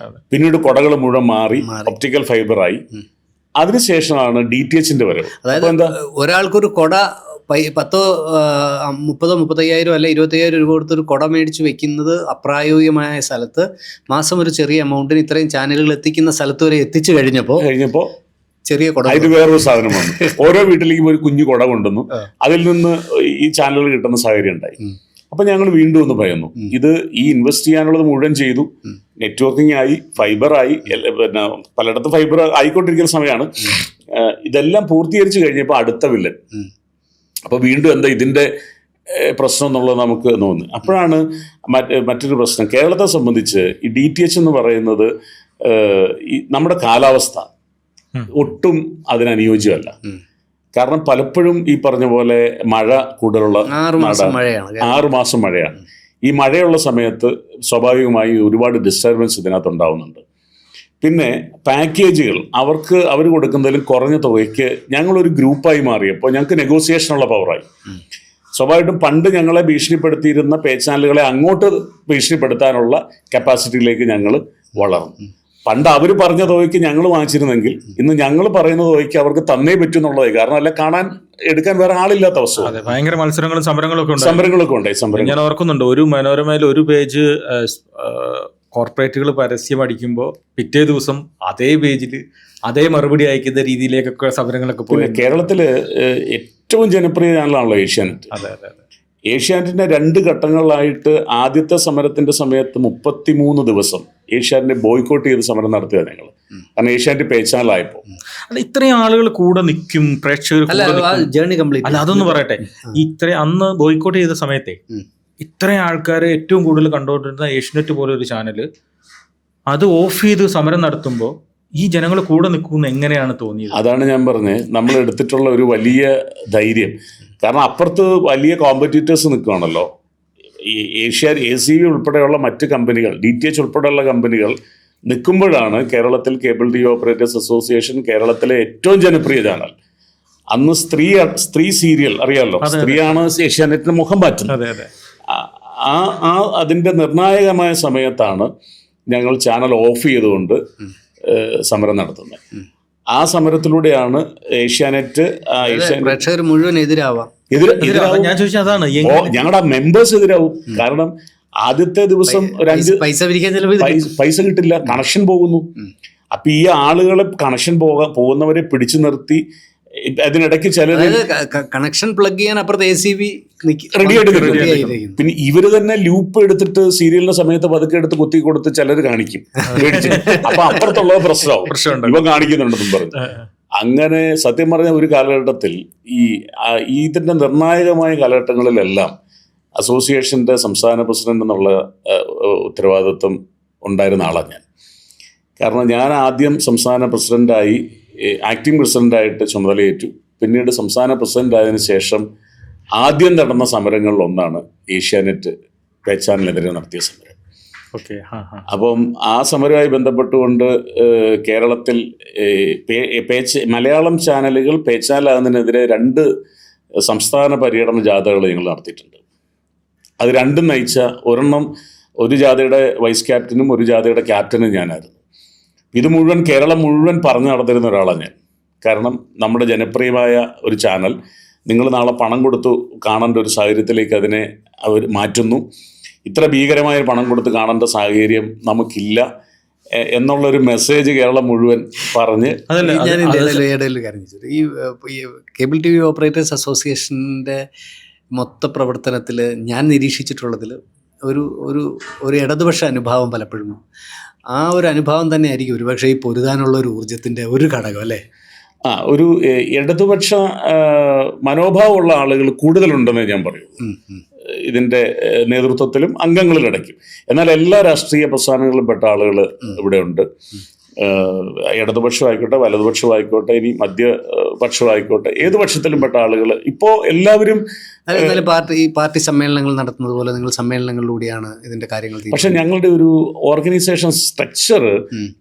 പിന്നീട് കുടകൾ മുഴുവൻ മാറി ഒപ്റ്റിക്കൽ ഫൈബറായി. അതിനുശേഷമാണ് DTHന്റെ വരവ്. അതായത് ഒരാൾക്കൊരു കുട 30,000-35,000 അല്ല 25,000 രൂപ കൊടുത്തൊരു കുട മേടിച്ച് വെക്കുന്നത് അപ്രായോഗികമായ സ്ഥലത്ത് മാസം ഒരു ചെറിയ എമൗണ്ടിന് ഇത്രയും ചാനലുകൾ എത്തിക്കുന്ന സ്ഥലത്ത് വരെ എത്തിച്ചു കഴിഞ്ഞപ്പോൾ ചെറിയ കുട, ഇത് വേറൊരു സാധനം വന്നു. ഓരോ വീട്ടിലേക്കും ഒരു കുഞ്ഞു കുട കൊണ്ടുവന്നു. അതിൽ നിന്ന് ഈ ചാനലുകൾ കിട്ടുന്ന സാഹചര്യം ഉണ്ടായി. അപ്പൊ ഞങ്ങൾ വീണ്ടും ഒന്ന് ഭയന്നു. ഇത് ഈ ഇൻവെസ്റ്റ് ചെയ്യാനുള്ളത് മുഴുവൻ ചെയ്തു, നെറ്റ്വർക്കിംഗ് ആയി, ഫൈബറായി, പിന്നെ പലയിടത്തും ഫൈബർ ആയിക്കൊണ്ടിരിക്കുന്ന സമയമാണ്. ഇതെല്ലാം പൂർത്തീകരിച്ചു കഴിഞ്ഞപ്പോൾ അടുത്ത വില്ലൻ. അപ്പോൾ വീണ്ടും എന്താ ഇതിൻ്റെ പ്രശ്നം എന്നുള്ളത് നമുക്ക് തോന്നി. അപ്പോഴാണ് മറ്റൊരു പ്രശ്നം കേരളത്തെ സംബന്ധിച്ച് ഈ DTH എന്ന് പറയുന്നത് നമ്മുടെ കാലാവസ്ഥ ഒട്ടും അതിനനുയോജ്യമല്ല. കാരണം പലപ്പോഴും ഈ പറഞ്ഞ പോലെ മഴ കൂടുതലുള്ള 6 മാസം നാടാണ്. മഴയാണ്. 6 മാസം മഴയാണ്. ഈ മഴയുള്ള സമയത്ത് സ്വാഭാവികമായി ഒരുപാട് ഡിസ്റ്റർബൻസ് ഇതിനകത്ത് ഉണ്ടാവുന്നുണ്ട്. പിന്നെ പാക്കേജുകൾ അവർ കൊടുക്കുന്നതിലും കുറഞ്ഞ തുകയ്ക്ക് ഞങ്ങളൊരു ഗ്രൂപ്പായി മാറിയപ്പോൾ ഞങ്ങൾക്ക് നെഗോസിയേഷനുള്ള പവറായി. സ്വാഭാവികമായിട്ടും പണ്ട് ഞങ്ങളെ ഭീഷണിപ്പെടുത്തിയിരുന്ന പേ ചാനലുകളെ അങ്ങോട്ട് ഭീഷണിപ്പെടുത്താനുള്ള കപ്പാസിറ്റിയിലേക്ക് ഞങ്ങൾ വളർന്നു. പണ്ട് അവർ പറഞ്ഞ തുകയ്ക്ക് ഞങ്ങൾ വാങ്ങിച്ചിരുന്നെങ്കിൽ ഇന്ന് ഞങ്ങൾ പറയുന്ന തുകയ്ക്ക് അവർക്ക് തന്നേ പറ്റുന്നുള്ളതായി. കാരണം അല്ല എടുക്കാൻ വേറെ ആളില്ലാത്ത അവസ്ഥ. അതെ, ഭയങ്കര മത്സരങ്ങളും സമരങ്ങളൊക്കെ ഉണ്ടായി. ഞാൻ ഓർക്കുന്നുണ്ട്, ഒരു മനോരമയിൽ ഒരു പേജ് കോർപ്പറേറ്റുകൾ പരസ്യം അടിക്കുമ്പോൾ പിറ്റേ ദിവസം അതേ പേജിൽ അതേ മറുപടി അയക്കുന്ന രീതിയിലേക്കൊക്കെ സമരങ്ങളൊക്കെ പോയി. പിന്നെ കേരളത്തില് ഏറ്റവും ജനപ്രിയ ചാനലാണല്ലോ ഏഷ്യാനെറ്റ്. അതെ അതെ അതെ. ഏഷ്യാനെറ്റിന്റെ 2 ഘട്ടങ്ങളിലായിട്ട് ആദ്യത്തെ സമരത്തിന്റെ സമയത്ത് 33 ദിവസം ഏഷ്യാനെറ്റിനെ ബോയ്ക്കോട്ട് ചെയ്ത് സമരം നടത്തുക ഞങ്ങൾ. കാരണം ഏഷ്യാനെറ്റ് പേ ചാനലായപ്പോൾ. അല്ല, ഇത്രയും ആളുകൾ കൂടെ നിൽക്കും, പ്രേക്ഷകർ ജേർണി കംപ്ലീറ്റ്. അല്ല, അതൊന്ന് പറയട്ടെ, അന്ന് ബോയ്ക്കോട്ട് ചെയ്ത സമയത്തെ ഇത്രയും ആൾക്കാരെ ഏറ്റവും കൂടുതൽ കണ്ടുകൊണ്ടിരുന്ന ഏഷ്യനെറ്റ് പോലെ ഒരു ചാനൽ അത് ഓഫ് ചെയ്ത് സമരം നടത്തുമ്പോൾ ഈ ജനങ്ങൾ കൂടെ നിൽക്കുമെന്ന് എങ്ങനെയാണ് തോന്നിയത്? അതാണ് ഞാൻ പറഞ്ഞത്, നമ്മൾ എടുത്തിട്ടുള്ള ഒരു വലിയ ധൈര്യം. കാരണം അപ്പുറത്ത് വലിയ കോമ്പറ്റീറ്റേഴ്സ് നിൽക്കുകയാണല്ലോ. ഈ ACV ഉൾപ്പെടെയുള്ള മറ്റ് കമ്പനികൾ, DTH ഉൾപ്പെടെയുള്ള കമ്പനികൾ നിൽക്കുമ്പോഴാണ് കേരളത്തിൽ കേബിൾ TV ഓപ്പറേറ്റേഴ്സ് അസോസിയേഷൻ, കേരളത്തിലെ ഏറ്റവും ജനപ്രിയ ചാനൽ. അന്ന് സ്ത്രീ സീരിയൽ അറിയാമല്ലോ, സ്ത്രീയാണ് ഏഷ്യാനെറ്റിന് മുഖം മാറ്റുന്നത്. അതിൻ്റെ നിർണായകമായ സമയത്താണ് ഞങ്ങൾ ചാനൽ ഓഫ് ചെയ്തുകൊണ്ട് സമരം നടത്തുന്നത്. ആ സമരത്തിലൂടെയാണ് ഏഷ്യാനെറ്റ് പ്രേക്ഷകർ മുഴുവൻ എതിരാവാം. ഞാൻ ചോദിച്ചത് അതാണ്, ഞങ്ങളുടെ മെമ്പേഴ്സ് എതിരാവും. കാരണം ആദ്യത്തെ ദിവസം പൈസ കിട്ടില്ല, കണക്ഷൻ പോകുന്നു. അപ്പൊ ഈ ആളുകളെ കണക്ഷൻ പോകുന്നവരെ പിടിച്ചു നിർത്തി അതിനിടയ്ക്ക് ചിലർ കണക്ഷൻ പ്ലഗ് ചെയ്യാൻ അപ്പുറത്ത് ACV റെഡിയായിട്ട്, പിന്നെ ഇവര് തന്നെ ലൂപ്പ് എടുത്തിട്ട് സീരിയലിന്റെ സമയത്ത് പതുക്കെ എടുത്ത് കുത്തി കൊടുത്ത് ചിലർ കാണിക്കും. അപ്പൊ അപ്പുറത്തുള്ളത് പ്രശ്നമാവും, ഇവ കാണിക്കുന്നുണ്ടെന്നും പറഞ്ഞു. അങ്ങനെ സത്യം പറഞ്ഞ ഒരു കാലഘട്ടത്തിൽ ഇതിന്റെ നിർണായകമായ കാലഘട്ടങ്ങളിലെല്ലാം അസോസിയേഷന്റെ സംസ്ഥാന പ്രസിഡന്റ് എന്നുള്ള ഉത്തരവാദിത്വം ഉണ്ടായിരുന്ന ആളാണ് ഞാൻ. കാരണം ഞാൻ ആദ്യം സംസ്ഥാന പ്രസിഡന്റായി, ആക്ടിംഗ് പ്രസിഡന്റായിട്ട് ചുമതലയേറ്റു. പിന്നീട് സംസ്ഥാന പ്രസിഡന്റ് ആയതിനു ശേഷം ആദ്യം നടന്ന സമരങ്ങളിൽ ഒന്നാണ് ഏഷ്യാനെറ്റ് പേ ചാനലിനെതിരെ നടത്തിയ സമരം. അപ്പം ആ സമരവുമായി ബന്ധപ്പെട്ടുകൊണ്ട് കേരളത്തിൽ മലയാളം ചാനലുകൾ പേ ചാനലാകുന്നതിനെതിരെ 2 സംസ്ഥാന പര്യടന ജാഥകൾ ഞങ്ങൾ നടത്തിയിട്ടുണ്ട്. അത് രണ്ടും നയിച്ച ഒരെണ്ണം ഒരു ജാഥയുടെ വൈസ് ക്യാപ്റ്റനും ഒരു ജാഥയുടെ ക്യാപ്റ്റനും ഞാനായിരുന്നു. ഇത് മുഴുവൻ കേരളം മുഴുവൻ പറഞ്ഞു നടന്നിരുന്ന ഒരാളാണ് ഞാൻ. കാരണം നമ്മുടെ ജനപ്രിയമായ ഒരു ചാനൽ നിങ്ങൾ നാളെ പണം കൊടുത്തു കാണേണ്ട ഒരു സാഹചര്യത്തിലേക്ക് അതിനെ അവർ മാറ്റുന്നു. ഇത്ര ഭീകരമായ പണം കൊടുത്ത് കാണേണ്ട സാഹചര്യം നമുക്കില്ല എന്നുള്ളൊരു മെസ്സേജ് കേരളം മുഴുവൻ പറഞ്ഞ് ഈ കേബിൾ TV ഓപ്പറേറ്റേഴ്സ് അസോസിയേഷൻ്റെ മൊത്ത പ്രവർത്തനത്തിൽ ഞാൻ നിരീക്ഷിച്ചിട്ടുള്ളതിൽ ഒരു ഇടതുപക്ഷ അനുഭാവം പലപ്പോഴും ആ ഒരു അനുഭാവം തന്നെ ആയിരിക്കും ഒരുപക്ഷെ ഈ പൊരുതാനുള്ള ഒരു ഊർജത്തിൻ്റെ ഒരു ഘടകം, അല്ലേ? ഒരു ഇടതുപക്ഷ മനോഭാവമുള്ള ആളുകൾ കൂടുതലുണ്ടെന്ന് ഞാൻ പറയൂ. ഇതിൻ്റെ നേതൃത്വത്തിലും അംഗങ്ങളിലടയ്ക്കും. എന്നാൽ എല്ലാ രാഷ്ട്രീയ പ്രസ്ഥാനങ്ങളിലും പെട്ട ആളുകൾ ഇവിടെ ഉണ്ട്. ഇടതുപക്ഷമായിക്കോട്ടെ, വലതുപക്ഷമായിക്കോട്ടെ, ഇനി മധ്യപക്ഷമായിക്കോട്ടെ, ഏത് പക്ഷത്തിലും പെട്ട ആളുകൾ ഇപ്പോൾ എല്ലാവരും. പാർട്ടി സമ്മേളനങ്ങൾ നടത്തുന്നത് പോലെ നിങ്ങൾ സമ്മേളനങ്ങളിലൂടെയാണ് ഇതിന്റെ കാര്യങ്ങൾ. പക്ഷെ ഞങ്ങളുടെ ഒരു ഓർഗനൈസേഷൻ സ്ട്രക്ചർ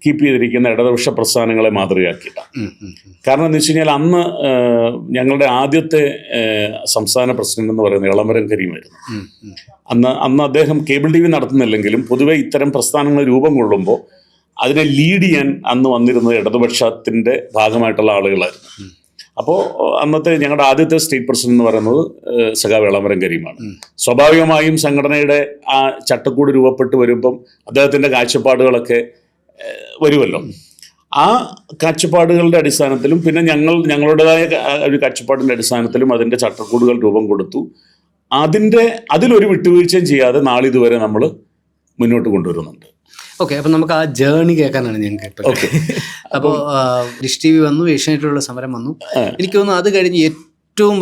കീപ്പ് ചെയ്തിരിക്കുന്ന ഇടതുപക്ഷ പ്രസ്ഥാനങ്ങളെ മാതൃകയാക്കിയിട്ടാണ്. കാരണം എന്ന് വെച്ച് കഴിഞ്ഞാൽ അന്ന് ഞങ്ങളുടെ ആദ്യത്തെ സംസ്ഥാന പ്രസിഡന്റ് എന്ന് പറയുന്നത് ഇളമരം കരീമായിരുന്നു. അന്ന് അദ്ദേഹം കേബിൾ TV നടത്തുന്നില്ലെങ്കിലും പൊതുവെ ഇത്തരം പ്രസ്ഥാനങ്ങൾ രൂപം കൊള്ളുമ്പോൾ അതിനെ ലീഡ് ചെയ്യാൻ അന്ന് വന്നിരുന്നത് ഇടതുപക്ഷത്തിൻ്റെ ഭാഗമായിട്ടുള്ള ആളുകളായിരുന്നു. അപ്പോൾ അന്നത്തെ ഞങ്ങളുടെ ആദ്യത്തെ സ്റ്റേറ്റ് പ്രസിഡന്റ് എന്ന് പറയുന്നത് സഖാവ് ഇളമരം കരീമാണ്. സ്വാഭാവികമായും സംഘടനയുടെ ആ ചട്ടക്കൂട് രൂപപ്പെട്ട് വരുമ്പം അദ്ദേഹത്തിൻ്റെ കാഴ്ചപ്പാടുകളൊക്കെ വരുമല്ലോ. ആ കാഴ്ചപ്പാടുകളുടെ അടിസ്ഥാനത്തിലും പിന്നെ ഞങ്ങളുടേതായ ഒരു കാഴ്ചപ്പാടിൻ്റെ അടിസ്ഥാനത്തിലും അതിൻ്റെ ചട്ടക്കൂടുകൾ രൂപം കൊടുത്തു. അതിലൊരു വിട്ടുവീഴ്ചയും ചെയ്യാതെ നാളിതുവരെ നമ്മൾ മുന്നോട്ട് കൊണ്ടുവരുന്നുണ്ട്. ഓക്കെ, അപ്പം നമുക്ക് ആ ജേർണി കേൾക്കാനാണ് ഞാൻ കേട്ടത്. അപ്പോൾ ഡിഷ് TV വന്നു, ഏഷ്യാനെറ്റിലുള്ള സമരം വന്നു. എനിക്ക് തോന്നുന്നു അത് കഴിഞ്ഞ് ഏറ്റവും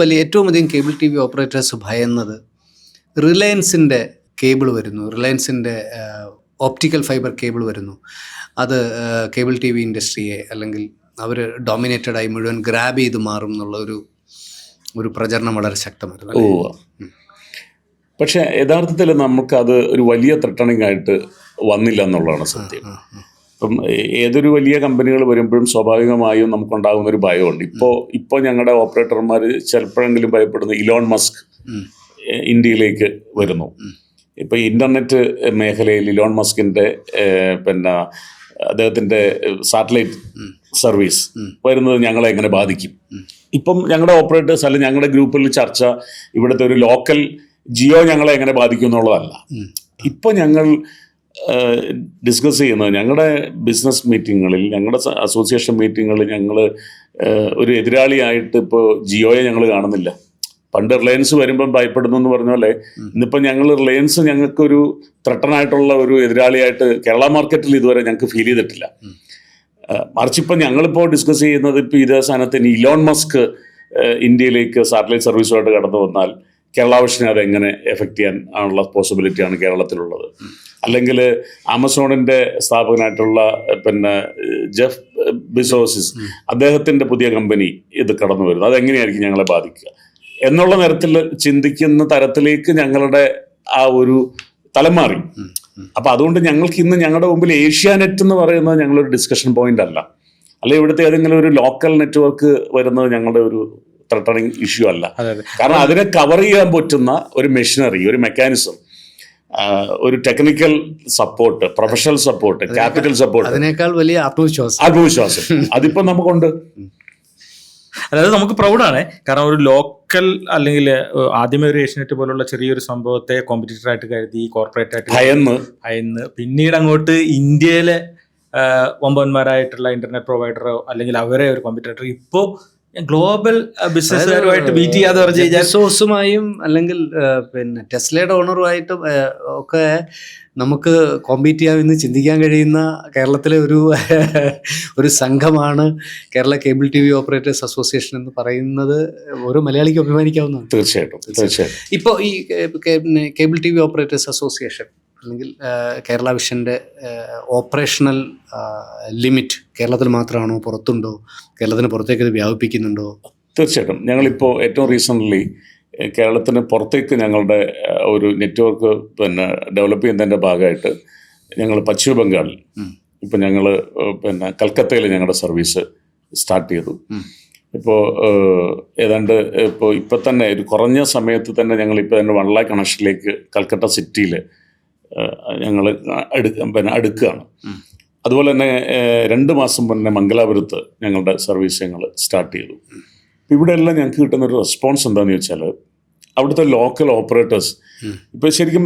അധികം കേബിൾ TV ഓപ്പറേറ്റേഴ്സ് ഭയന്നത് റിലയൻസിൻ്റെ കേബിൾ വരുന്നു, റിലയൻസിൻ്റെ ഓപ്റ്റിക്കൽ ഫൈബർ കേബിൾ വരുന്നു. അത് കേബിൾ TV ഇൻഡസ്ട്രിയെ അല്ലെങ്കിൽ അവർ ഡോമിനേറ്റഡായി മുഴുവൻ ഗ്രാബ് ചെയ്ത് മാറും എന്നുള്ള ഒരു പ്രചരണം വളരെ ശക്തമായിരുന്നു. ഓ, അല്ലേ? പക്ഷെ യഥാർത്ഥത്തിൽ നമുക്കത് ഒരു വലിയ ത്രട്ടണിങ് ആയിട്ട് വന്നില്ല എന്നുള്ളതാണ് സത്യം. ഇപ്പം ഏതൊരു വലിയ കമ്പനികൾ വരുമ്പോഴും സ്വാഭാവികമായും നമുക്കുണ്ടാകുന്ന ഒരു ഭയമുണ്ട്. ഇപ്പോൾ ഞങ്ങളുടെ ഓപ്പറേറ്റർമാർ ചിലപ്പോഴെങ്കിലും ഭയപ്പെടുന്ന ഇലോൺ മസ്ക് ഇന്ത്യയിലേക്ക് വരുന്നു. ഇപ്പോൾ ഇൻ്റർനെറ്റ് മേഖലയിൽ ഇലോൺ മസ്കിൻ്റെ പിന്നെ അദ്ദേഹത്തിൻ്റെ സാറ്റലൈറ്റ് സർവീസ് വരുന്നത് ഞങ്ങളെ എങ്ങനെ ബാധിക്കും? ഇപ്പം ഞങ്ങളുടെ ഓപ്പറേറ്റേഴ്സ് അല്ലെങ്കിൽ ഞങ്ങളുടെ ഗ്രൂപ്പിൽ ചർച്ച ഇവിടുത്തെ ഒരു ലോക്കൽ ജിയോ ഞങ്ങളെ എങ്ങനെ ബാധിക്കും എന്നുള്ളതല്ല. ഇപ്പോൾ ഞങ്ങൾ ഡിസ്കസ് ചെയ്യുന്നത് ഞങ്ങളുടെ ബിസിനസ് മീറ്റിങ്ങുകളിൽ, ഞങ്ങളുടെ അസോസിയേഷൻ മീറ്റിങ്ങുകളിൽ ഞങ്ങൾ ഒരു എതിരാളിയായിട്ട് ഇപ്പോൾ ജിയോയെ ഞങ്ങൾ കാണുന്നില്ല. പണ്ട് റിലയൻസ് വരുമ്പം ഭയപ്പെടുന്നു എന്ന് പറഞ്ഞ പോലെ ഇന്നിപ്പോൾ ഞങ്ങൾ റിലയൻസ് ഞങ്ങൾക്കൊരു ത്രട്ടനായിട്ടുള്ള ഒരു എതിരാളിയായിട്ട് കേരള മാർക്കറ്റിൽ ഇതുവരെ ഞങ്ങൾക്ക് ഫീൽ ചെയ്തിട്ടില്ല. മറിച്ച് ഇപ്പം ഞങ്ങളിപ്പോൾ ഡിസ്കസ് ചെയ്യുന്നത് ഇപ്പോൾ ഇതേ സ്ഥാനത്തിന് ഇലോൺ മസ്ക് ഇന്ത്യയിലേക്ക് സാറ്റലൈറ്റ് സർവീസുമായിട്ട് കടന്നു വന്നാൽ കേരള വിഷനെ അതെങ്ങനെ എഫക്റ്റ് ചെയ്യാൻ ആണുള്ള പോസിബിലിറ്റിയാണ് കേരളത്തിലുള്ളത്. അല്ലെങ്കിൽ ആമസോണിൻ്റെ സ്ഥാപകനായിട്ടുള്ള പിന്നെ ജെഫ് ബിസോസിസ് അദ്ദേഹത്തിൻ്റെ പുതിയ കമ്പനി ഇത് കടന്നു വരുന്നത് അതെങ്ങനെയായിരിക്കും ഞങ്ങളെ ബാധിക്കുക എന്നുള്ള തരത്തിൽ ചിന്തിക്കുന്ന തരത്തിലേക്ക് ഞങ്ങളുടെ ആ ഒരു തലം മാറി. അപ്പം അതുകൊണ്ട് ഞങ്ങൾക്ക് ഇന്ന് ഞങ്ങളുടെ മുമ്പിൽ ഏഷ്യാനെറ്റ് എന്ന് പറയുന്നത് ഞങ്ങളൊരു ഡിസ്കഷൻ പോയിന്റ് അല്ല, അല്ലെങ്കിൽ ഇവിടുത്തെ ഏതെങ്കിലും ഒരു ലോക്കൽ നെറ്റ്വർക്ക് വരുന്നത് ഞങ്ങളുടെ ഒരു ത്രട്ടണിങ് ഇഷ്യൂ അല്ല. കാരണം അതിനെ കവർ ചെയ്യാൻ പറ്റുന്ന ഒരു മെഷീനറി, ഒരു മെക്കാനിസം, ഒരു technical support, professional support, capital support, അതിനേക്കാൾ വലിയ ആത്മവിശ്വാസം അതിപ്പോൾ നമുക്കുണ്ട്. അതായത് നമുക്ക് പ്രൗഡാണ്. കാരണം ഒരു ലോക്കൽ അല്ലെങ്കിൽ ആദ്യമേ ഒരു ഏഷ്യനെറ്റ് പോലുള്ള ചെറിയൊരു സംഭവത്തെ കോമ്പറ്റീറ്റർ ആയിട്ട് കരുതി കോർപ്പറേറ്റ് ആയിട്ട് ഭയന്ന് പിന്നീട് അങ്ങോട്ട് ഇന്ത്യയിലെ വമ്പന്മാരായിട്ടുള്ള ഇന്റർനെറ്റ് പ്രൊവൈഡറോ അല്ലെങ്കിൽ അവരെ ഒരു കോമ്പറ്റീറ്റർ ഇപ്പോൾ ഗ്ലോബൽ ബിസിനസ്സുകാരുമായിട്ട് ബീറ്റ് ചെയ്യാതെ പറഞ്ഞു കഴിഞ്ഞാൽ സോഴ്സുമായും അല്ലെങ്കിൽ പിന്നെ ടെസ്ലയുടെ ഓണറുമായിട്ടും ഒക്കെ നമുക്ക് കോമ്പീറ്റ് ചെയ്യാമെന്ന് ചിന്തിക്കാൻ കഴിയുന്ന കേരളത്തിലെ ഒരു സംഘമാണ് Kerala cable TV operators association എന്ന് പറയുന്നത് ഓരോ മലയാളിക്ക് അഭിമാനിക്കാവുന്നതാണ്. തീർച്ചയായിട്ടും. ഇപ്പോൾ ഈ കേബിൾ TV ഓപ്പറേറ്റേഴ്സ് അസോസിയേഷൻ അല്ലെങ്കിൽ കേരള വിഷൻ്റെ ഓപ്പറേഷണൽ ലിമിറ്റ് കേരളത്തിൽ മാത്രമാണോ, പുറത്തുണ്ടോ, കേരളത്തിന് പുറത്തേക്ക് ഇത് വ്യാപിപ്പിക്കുന്നുണ്ടോ? തീർച്ചയായിട്ടും. ഞങ്ങളിപ്പോൾ ഏറ്റവും റീസെൻ്റ്ലി കേരളത്തിന് പുറത്തേക്ക് ഞങ്ങളുടെ ഒരു നെറ്റ്വർക്ക് പിന്നെ ഡെവലപ്പ് ചെയ്യുന്നതിൻ്റെ ഭാഗമായിട്ട് ഞങ്ങൾ പശ്ചിമ ബംഗാളിൽ ഇപ്പം ഞങ്ങൾ പിന്നെ കൽക്കത്തയിൽ ഞങ്ങളുടെ സർവീസ് സ്റ്റാർട്ട് ചെയ്തു. ഇപ്പോൾ ഏതാണ്ട് ഇപ്പോൾ തന്നെ ഒരു കുറഞ്ഞ സമയത്ത് തന്നെ ഞങ്ങളിപ്പോൾ തന്നെ 1 lakh കണക്ഷനിലേക്ക് കൽക്കട്ട സിറ്റിയിൽ ഞങ്ങൾ അടുക്കുകയാണ്. അതുപോലെ തന്നെ 2 മാസം മുന്നേ മംഗലാപുരത്ത് ഞങ്ങളുടെ സർവീസ് ഞങ്ങൾ സ്റ്റാർട്ട് ചെയ്തു. ഇവിടെ എല്ലാം ഞങ്ങൾക്ക് കിട്ടുന്നൊരു റെസ്പോൺസ് എന്താണെന്ന് ചോദിച്ചാൽ അവിടുത്തെ ലോക്കൽ ഓപ്പറേറ്റേഴ്സ് ഇപ്പോൾ ശരിക്കും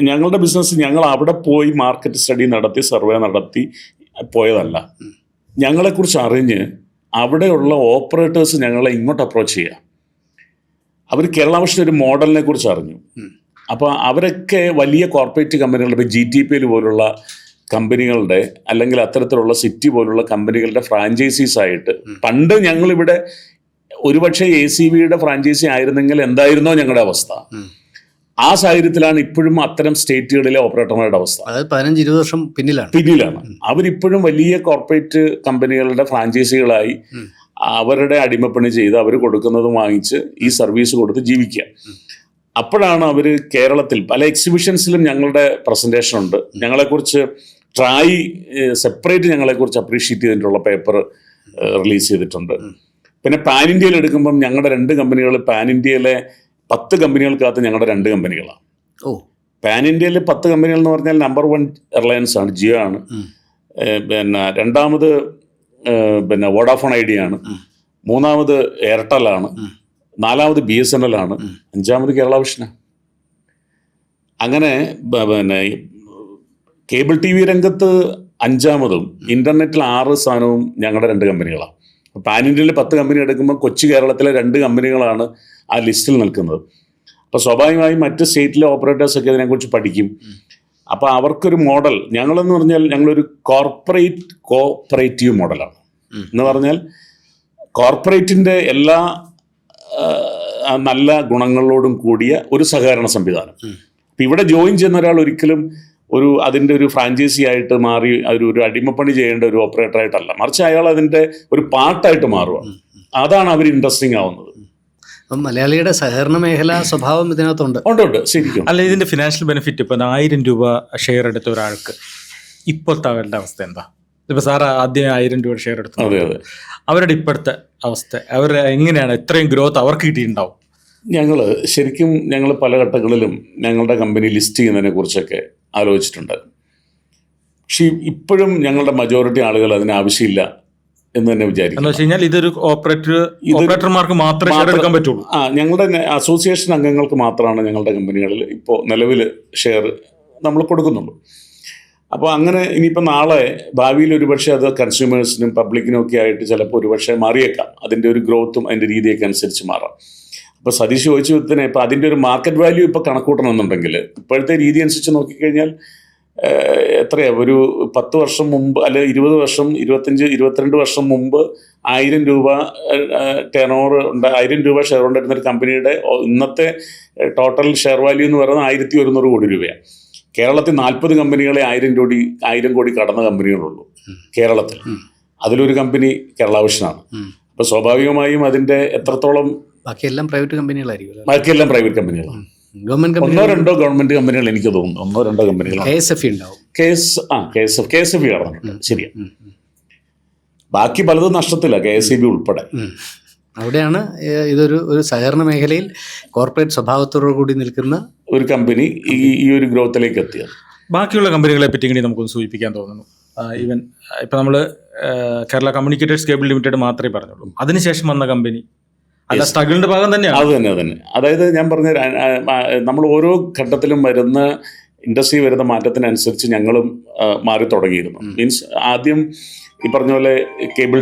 ഞങ്ങളുടെ ബിസിനസ് ഞങ്ങൾ അവിടെ പോയി മാർക്കറ്റ് സ്റ്റഡി നടത്തി സർവേ നടത്തി പോയതല്ല. ഞങ്ങളെക്കുറിച്ച് അറിഞ്ഞ് അവിടെയുള്ള ഓപ്പറേറ്റേഴ്സ് ഞങ്ങളെ ഇങ്ങോട്ട് അപ്രോച്ച് ചെയ്യുക. അവർ കേരള വിഷൻ ഒരു മോഡലിനെ കുറിച്ച് അറിഞ്ഞു. അപ്പോൾ അവരൊക്കെ വലിയ കോർപ്പറേറ്റ് കമ്പനികളുടെ, ഇപ്പോൾ GTPL പോലുള്ള കമ്പനികളുടെ അല്ലെങ്കിൽ അത്തരത്തിലുള്ള സിറ്റി പോലുള്ള കമ്പനികളുടെ ഫ്രാഞ്ചൈസീസ് ആയിട്ട് പണ്ട് ഞങ്ങളിവിടെ ഒരുപക്ഷെ ACVയുടെ ഫ്രാഞ്ചൈസി ആയിരുന്നെങ്കിൽ എന്തായിരുന്നോ ഞങ്ങളുടെ അവസ്ഥ, ആ സാഹചര്യത്തിലാണ് ഇപ്പോഴും അത്തരം സ്റ്റേറ്റുകളിലെ ഓപ്പറേറ്റർമാരുടെ അവസ്ഥ. അതായത് 15-20 വർഷം പിന്നിലാണ്. അവരിപ്പോഴും വലിയ കോർപ്പറേറ്റ് കമ്പനികളുടെ ഫ്രാഞ്ചൈസികളായി അവരുടെ അടിമപ്പണി ചെയ്ത് അവർ കൊടുക്കുന്നതും വാങ്ങിച്ച് ഈ സർവീസ് കൊടുത്ത് ജീവിക്കുക. അപ്പോഴാണ് അവർ കേരളത്തിൽ പല എക്സിബിഷൻസിലും ഞങ്ങളുടെ പ്രസൻറ്റേഷൻ ഉണ്ട്. ഞങ്ങളെക്കുറിച്ച് ട്രായ് സെപ്പറേറ്റ് ഞങ്ങളെക്കുറിച്ച് അപ്രീഷിയേറ്റ് ചെയ്തിട്ടുള്ള പേപ്പർ റിലീസ് ചെയ്തിട്ടുണ്ട്. പിന്നെ പാൻ ഇന്ത്യയിൽ എടുക്കുമ്പം ഞങ്ങളുടെ 2 കമ്പനികൾ പാൻ ഇന്ത്യയിലെ 10 കമ്പനികൾക്കകത്ത് ഞങ്ങളുടെ 2 കമ്പനികളാണ്. പാൻ ഇന്ത്യയിൽ 10 കമ്പനികൾ എന്ന് പറഞ്ഞാൽ നമ്പർ 1 എയർലൈൻസ് ആണ്, ജിയോ ആണ്. പിന്നെ രണ്ടാമത് പിന്നെ വോഡാഫോൺ ഐഡിയ ആണ്. മൂന്നാമത് എയർടെൽ ആണ്. 4ാമത് BSNL ആണ്. 5ാമത് കേരള വിഷനാണ്. അങ്ങനെ പിന്നെ കേബിൾ TV രംഗത്ത് 5ാമതും ഇൻ്റർനെറ്റിൽ 6 സ്ഥാനവും ഞങ്ങളുടെ 2 കമ്പനികളാണ്. പാൻ ഇന്ത്യയിൽ 10 കമ്പനി എടുക്കുമ്പോൾ കൊച്ചു കേരളത്തിലെ 2 കമ്പനികളാണ് ആ ലിസ്റ്റിൽ നിൽക്കുന്നത്. അപ്പോൾ സ്വാഭാവികമായും മറ്റ് സ്റ്റേറ്റിലെ ഓപ്പറേറ്റേഴ്സൊക്കെ ഇതിനെക്കുറിച്ച് പഠിക്കും. അപ്പോൾ അവർക്കൊരു മോഡൽ, ഞങ്ങളെന്ന് പറഞ്ഞാൽ ഞങ്ങളൊരു കോഓപ്പറേറ്റീവ് മോഡലാണ്. എന്ന് പറഞ്ഞാൽ കോർപ്പറേറ്റിൻ്റെ എല്ലാ നല്ല ഗുണങ്ങളോടും കൂടിയ ഒരു സഹകരണ സംവിധാനം. അപ്പം ഇവിടെ ജോയിൻ ചെയ്യുന്ന ഒരാൾ ഒരിക്കലും അതിൻ്റെ ഒരു ഫ്രാഞ്ചൈസി ആയിട്ട് മാറി ഒരു അടിമപ്പണി ചെയ്യേണ്ട ഒരു ഓപ്പറേറ്ററായിട്ടല്ല, മറിച്ച് അയാൾ അതിൻ്റെ ഒരു പാർട്ടായിട്ട് മാറുക. അതാണ് അവർ ഇൻട്രസ്റ്റിംഗ് ആവുന്നത്. അപ്പം മലയാളിയുടെ സഹകരണ മേഖല സ്വഭാവം ഇതിനകത്തുണ്ട്. ഉണ്ട് ശരിക്കും. അല്ല, ഇതിന്റെ ഫിനാൻഷ്യൽ ബെനിഫിറ്റ് ഇപ്പം 1000 രൂപ ഷെയർ എടുത്ത ഒരാൾക്ക് ഇപ്പോഴത്തെ അവരുടെ അവസ്ഥ എന്താ? ഇപ്പൊ സാർ ആദ്യം 1000 രൂപ ഷെയർ എടുത്തു, അതെ അതെ, അവരുടെ ഇപ്പോഴത്തെ അവസ്ഥ അവർ എങ്ങനെയാണ്? ഇത്രയും ഗ്രോത്ത് അവർക്ക് കിട്ടിയിട്ടുണ്ടാവും? ഞങ്ങൾ പല ഘട്ടങ്ങളിലും ഞങ്ങളുടെ കമ്പനി ലിസ്റ്റ് ചെയ്യുന്നതിനെ കുറിച്ചൊക്കെ ആലോചിച്ചിട്ടുണ്ട്. പക്ഷേ ഇപ്പോഴും ഞങ്ങളുടെ മജോറിറ്റി ആളുകൾ അതിന് ആവശ്യമില്ല എന്ന് തന്നെ വിചാരിക്കും. എന്ന് വെച്ച് കഴിഞ്ഞാൽ ഇതൊരു ഓപ്പറേറ്റർമാർക്ക് മാത്രമേ ഷെയർ എടുക്കാൻ പറ്റുള്ളൂ. ഞങ്ങളുടെ അസോസിയേഷൻ അംഗങ്ങൾക്ക് മാത്രമാണ് ഞങ്ങളുടെ കമ്പനികളിൽ ഇപ്പോൾ നിലവിൽ ഷെയർ നമ്മൾ കൊടുക്കുന്നുള്ളൂ. അപ്പോൾ അങ്ങനെ ഇനിയിപ്പോൾ നാളെ ഭാവിയിൽ ഒരുപക്ഷെ അത് കൺസ്യൂമേഴ്സിനും പബ്ലിക്കിനും ഒക്കെ ആയിട്ട് ചിലപ്പോൾ ഒരുപക്ഷെ മാറിയേക്കാം. അതിൻ്റെ ഒരു ഗ്രോത്തും അതിൻ്റെ രീതിയൊക്കെ അനുസരിച്ച് മാറാം. അപ്പോൾ സതീഷ് ചോദിച്ചു തന്നെ ഇപ്പോൾ അതിൻ്റെ ഒരു മാർക്കറ്റ് വാല്യൂ ഇപ്പോൾ കണക്കൂട്ടണമെന്നുണ്ടെങ്കിൽ ഇപ്പോഴത്തെ രീതി അനുസരിച്ച് നോക്കിക്കഴിഞ്ഞാൽ എത്രയാണ്, ഒരു 10 വർഷം മുമ്പ് അല്ലെ 20 വർഷം 22 വർഷം മുമ്പ് 1000 രൂപ ടേൺ ഓവർ 1000 രൂപ ഷെയർ ഉണ്ടായിരുന്ന ഒരു കമ്പനിയുടെ ഇന്നത്തെ ടോട്ടൽ ഷെയർ വാല്യൂ എന്ന് പറയുന്നത് 1100 കോടി രൂപയാണ്. കേരളത്തിൽ 40 കമ്പനികളെ 1000 കോടി കടന്ന കമ്പനികളുള്ളൂ കേരളത്തിൽ. അതിലൊരു കമ്പനി കേരള വിഷനാണ്. അപ്പോൾ സ്വാഭാവികമായും അതിൻ്റെ എത്രത്തോളം ബാക്കിയെല്ലാം പ്രൈവറ്റ് കമ്പനികളായിരിക്കും. ബാക്കിയെല്ലാം പ്രൈവറ്റ് കമ്പനികളാണ്. ഗവൺമെന്റ് 1-2 ഗവൺമെന്റ് കമ്പനികൾ എനിക്ക് തോന്നുന്നു, 1-2 കമ്പനികൾ. KSFE ഉണ്ടാവും. KSFE കടന്നിട്ടുണ്ട്, ശരിയാണ്. ബാക്കി പലതും നഷ്ടത്തില്ല, KSEB ഉൾപ്പെടെ. അവിടെയാണ് ഒരു സഹകരണ മേഖലയിൽ കോർപ്പറേറ്റ് സ്വഭാവത്തോടു കൂടി നിൽക്കുന്ന ഒരു കമ്പനി ഈ ഒരു ഗ്രോത്തിലേക്ക് എത്തിയത്. ബാക്കിയുള്ള കമ്പനികളെ പറ്റി ഇങ്ങനെ നമുക്കൊന്ന് സൂചിപ്പിക്കാൻ തോന്നുന്നു. ഈവൻ ഇപ്പം നമ്മൾ കേരള കമ്മ്യൂണിക്കേറ്റേഴ്സ് കേബിൾ ലിമിറ്റഡ് മാത്രമേ പറഞ്ഞുള്ളൂ. അതിനുശേഷം വന്ന കമ്പനി അല്ല, സ്ട്രഗിളിന്റെ ഭാഗം തന്നെയാണ്. അത് തന്നെ. അതായത് ഞാൻ പറഞ്ഞ നമ്മൾ ഓരോ ഘട്ടത്തിലും വരുന്ന ഇൻഡസ്ട്രി വരുന്ന മാറ്റത്തിനനുസരിച്ച് ഞങ്ങളും മാറി തുടങ്ങിയിരുന്നു. മീൻസ് ആദ്യം ഈ പറഞ്ഞ പോലെ കേബിൾ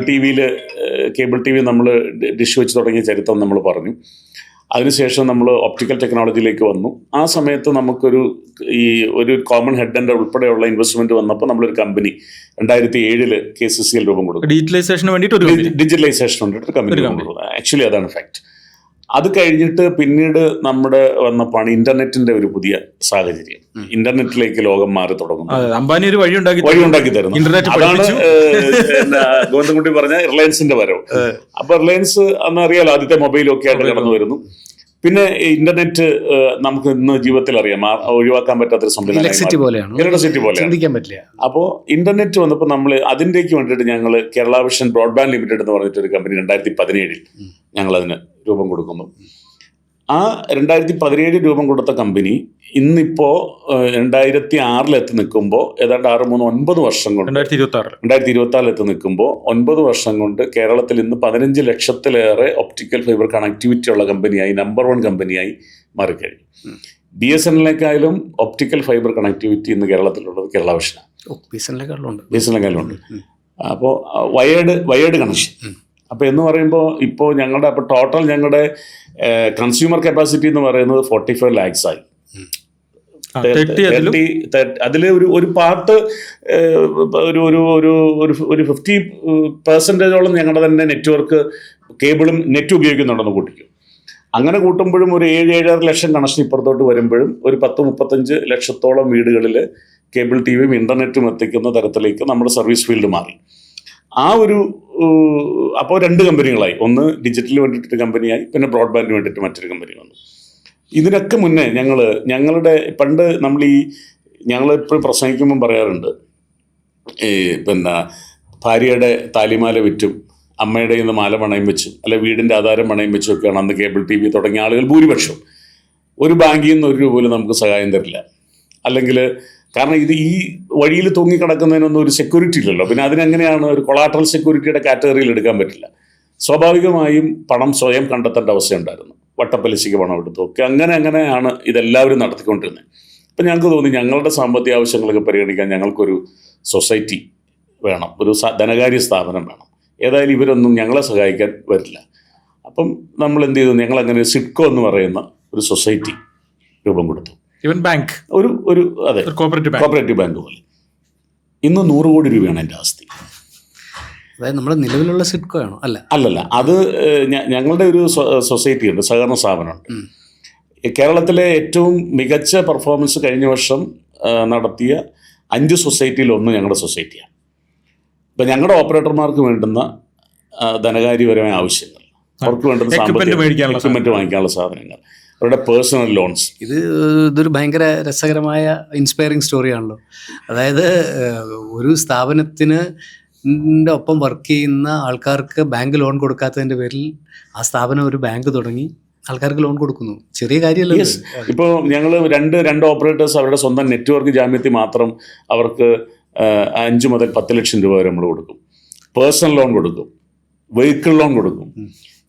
ടി വി നമ്മൾ ഡിഷ് വെച്ച് തുടങ്ങിയ ചരിത്രം നമ്മൾ പറഞ്ഞു. അതിനുശേഷം നമ്മൾ ഒപ്റ്റിക്കൽ ടെക്നോളജിയിലേക്ക് വന്നു. ആ സമയത്ത് നമുക്കൊരു ഒരു കോമൺ ഹെഡിൻ്റെ ഉൾപ്പെടെയുള്ള ഇൻവെസ്റ്റ്മെന്റ് വന്നപ്പോൾ നമ്മളൊരു കമ്പനി 2007 KCCL രൂപം കൊടുക്കും. ഡിജിറ്റലൈസേഷന് വേണ്ടിയിട്ട് ഡിജിറ്റലൈസേഷൻ വേണ്ടിയിട്ട് ഒരു കമ്പനി രൂപം കൊടുക്കും. ആക്ച്വലി അതാണ് ഫാക്ട്. അത് കഴിഞ്ഞിട്ട് പിന്നീട് നമ്മുടെ വന്നപ്പോഴാണ് ഇന്റർനെറ്റിന്റെ ഒരു പുതിയ സാഹചര്യം. ഇന്റർനെറ്റിലേക്ക് ലോകം മാറി തുടങ്ങുന്നു. അംബാനി ഒരു വഴി ഉണ്ടാക്കി തരുന്നു. അതാണ് ഗോവിന്ദൻകുട്ടി പറഞ്ഞ റിലയൻസിന്റെ വരവ്. അപ്പൊ റിലയൻസ് അന്നറിയാലോ, ആദ്യത്തെ മൊബൈലൊക്കെ ആയിട്ട് കടന്നു വരുന്നു. പിന്നെ ഇന്റർനെറ്റ് നമുക്ക് ഇന്ന് ജീവിതത്തിൽ അറിയാം, ഒഴിവാക്കാൻ പറ്റാത്തൊരു സംവിധാനം, ഇലക്ട്രിസിറ്റി പോലെയാണ്. അപ്പോൾ ഇന്റർനെറ്റ് വന്നപ്പോൾ നമ്മൾ അതിൻ്റെക്ക് വേണ്ടിയിട്ട് ഞങ്ങൾ കേരള വിഷൻ ബ്രോഡ്ബാൻഡ് ലിമിറ്റഡ് എന്ന് പറഞ്ഞിട്ടൊരു കമ്പനി 2017 ഞങ്ങളതിന് രൂപം കൊടുക്കുന്നു. ആ 2017 രൂപം കൊടുത്ത കമ്പനി ഇന്നിപ്പോൾ 2006 എത്തി നിൽക്കുമ്പോൾ ഏതാണ്ട് 9 വർഷം കൊണ്ട് 2026 എത്തി നിൽക്കുമ്പോൾ 9 വർഷം കൊണ്ട് കേരളത്തിൽ ഇന്ന് 15 ലക്ഷത്തിലേറെ ഒപ്റ്റിക്കൽ ഫൈബർ കണക്ടിവിറ്റി ഉള്ള കമ്പനിയായി, നമ്പർ 1 കമ്പനിയായി മാറിക്കഴിഞ്ഞു. BSNLേക്കായാലും ഒപ്റ്റിക്കൽ ഫൈബർ കണക്ടിവിറ്റി ഇന്ന് കേരളത്തിലുള്ളത് കേരള വിഷനാണ്. BSNLേക്കാളുണ്ട്. അപ്പോൾ വയേർഡ് കണക്ഷൻ. അപ്പോൾ എന്ന് പറയുമ്പോൾ ഇപ്പോൾ ടോട്ടൽ ഞങ്ങളുടെ കൺസ്യൂമർ കപ്പാസിറ്റി എന്ന് പറയുന്നത് 45 lakhs ആയി. അതിൽ ഒരു പാർട്ട് ഒരു 50% ഞങ്ങളുടെ തന്നെ നെറ്റ്വർക്ക് കേബിളും നെറ്റ് ഉപയോഗിക്കുന്നുണ്ടെന്ന് കൂട്ടിക്കും. അങ്ങനെ കൂട്ടുമ്പോഴും ഒരു 7-7.5 ലക്ഷം കണക്ഷൻ ഇപ്പുറത്തോട്ട് വരുമ്പോഴും ഒരു 10-35 ലക്ഷത്തോളം വീടുകളിൽ കേബിൾ ടിവിയും ഇന്റർനെറ്റും എത്തിക്കുന്ന തരത്തിലേക്ക് നമ്മുടെ സർവീസ് ഫീൽഡ് മാറി. അപ്പോൾ 2 കമ്പനികളായി. ഒന്ന് ഡിജിറ്റലിന് വേണ്ടിയിട്ടൊരു കമ്പനിയായി, പിന്നെ ബ്രോഡ്ബാൻഡിന് വേണ്ടിയിട്ട് മറ്റൊരു കമ്പനി വന്നു. ഇതിനൊക്കെ മുന്നേ ഞങ്ങളുടെ പണ്ട് ഞങ്ങളിപ്പോൾ പ്രസംഗിക്കുമ്പം പറയാറുണ്ട്, പിന്നെ ഭാര്യയുടെ താലിമാല വിറ്റും അമ്മയുടെ ഇന്ന് മാല പണയം വെച്ചും അല്ലെ വീടിൻ്റെ ആധാരം പണയം വെച്ചും ഒക്കെയാണ് അന്ന് കേബിൾ ടി വി തുടങ്ങിയ ആളുകൾ ഭൂരിപക്ഷം. ഒരു ബാങ്കിൽ നിന്ന് ഒരു രൂപ പോലും നമുക്ക് സഹായം തരില്ല. അല്ലെങ്കിൽ കാരണം ഈ വഴിയിൽ തൂങ്ങിക്കിടക്കുന്നതിനൊന്നും ഒരു സെക്യൂരിറ്റി ഇല്ലല്ലോ. പിന്നെ അതിനെങ്ങനെയാണ് ഒരു കൊളാട്രൽ സെക്യൂരിറ്റിയുടെ കാറ്റഗറിയിൽ എടുക്കാൻ പറ്റില്ല. സ്വാഭാവികമായും പണം സ്വയം കണ്ടെത്തേണ്ട അവസ്ഥയുണ്ടായിരുന്നു. വട്ടപ്പലിശയ്ക്ക് പണം എടുത്തു ഒക്കെ അങ്ങനെയാണ് ഇതെല്ലാവരും നടത്തിക്കൊണ്ടിരുന്നത്. അപ്പം ഞങ്ങൾക്ക് തോന്നി ഞങ്ങളുടെ സാമ്പത്തിക ആവശ്യങ്ങളൊക്കെ പരിഗണിക്കാൻ ഞങ്ങൾക്കൊരു സൊസൈറ്റി വേണം, ഒരു ധനകാര്യ സ്ഥാപനം വേണം. ഏതായാലും ഇവരൊന്നും ഞങ്ങളെ സഹായിക്കാൻ വരില്ല. അപ്പം നമ്മൾ എന്ത് ചെയ്തു, ഞങ്ങളങ്ങനെ സിഡ്കോ എന്ന് പറയുന്ന ഒരു സൊസൈറ്റി രൂപം കൊടുത്തു. ഈവൻ ബാങ്ക് അതെ, കോപ്പറേറ്റീവ് ബാങ്ക് പോലെ. ഇന്ന് 100 കോടി രൂപയാണ് എൻ്റെ ആസ്തി. അതായത് നമ്മുടെ നിലവിലുള്ള സിഡ്കോ ആണോ? അല്ലല്ല, അത് ഞങ്ങളുടെ ഒരു സൊസൈറ്റി ഉണ്ട്, സഹകരണ സ്ഥാപനമുണ്ട്. കേരളത്തിലെ ഏറ്റവും മികച്ച പെർഫോമൻസ് കഴിഞ്ഞ വർഷം നടത്തിയ 5 സൊസൈറ്റിയിൽ ഒന്ന് ഞങ്ങളുടെ സൊസൈറ്റിയാണ്. ഇപ്പം ഞങ്ങളുടെ ഓപ്പറേറ്റർമാർക്ക് വേണ്ടുന്ന ധനകാര്യപരമായ ആവശ്യങ്ങൾ, അവർക്ക് വേണ്ടുന്ന Equipment മേടിക്കാനുള്ള എക്യുപ്മെന്റ് വാങ്ങിക്കാനുള്ള സാധനങ്ങൾ, അവരുടെ പേഴ്സണൽ ലോൺസ്. ഇതൊരു ഭയങ്കര രസകരമായ ഇൻസ്പയറിങ് സ്റ്റോറിയാണല്ലോ. അതായത് ഒരു സ്ഥാപനത്തിന് ഒപ്പം വർക്ക് ചെയ്യുന്ന ആൾക്കാർക്ക് ബാങ്ക് ലോൺ കൊടുക്കാത്തതിൻ്റെ പേരിൽ ആ സ്ഥാപനം ഒരു ബാങ്ക് തുടങ്ങി ആൾക്കാർക്ക് ലോൺ കൊടുക്കുന്നു. ചെറിയ കാര്യമല്ല. ഇപ്പോൾ ഞങ്ങൾ രണ്ട് ഓപ്പറേറ്റേഴ്സ് അവരുടെ സ്വന്തം നെറ്റ്വർക്ക് ജാമ്യത്തിൽ മാത്രം അവർക്ക് 5 മുതൽ 10 ലക്ഷം രൂപ വരെ നമ്മൾ കൊടുക്കും. പേഴ്സണൽ ലോൺ കൊടുക്കും, വെഹിക്കിൾ ലോൺ കൊടുക്കും.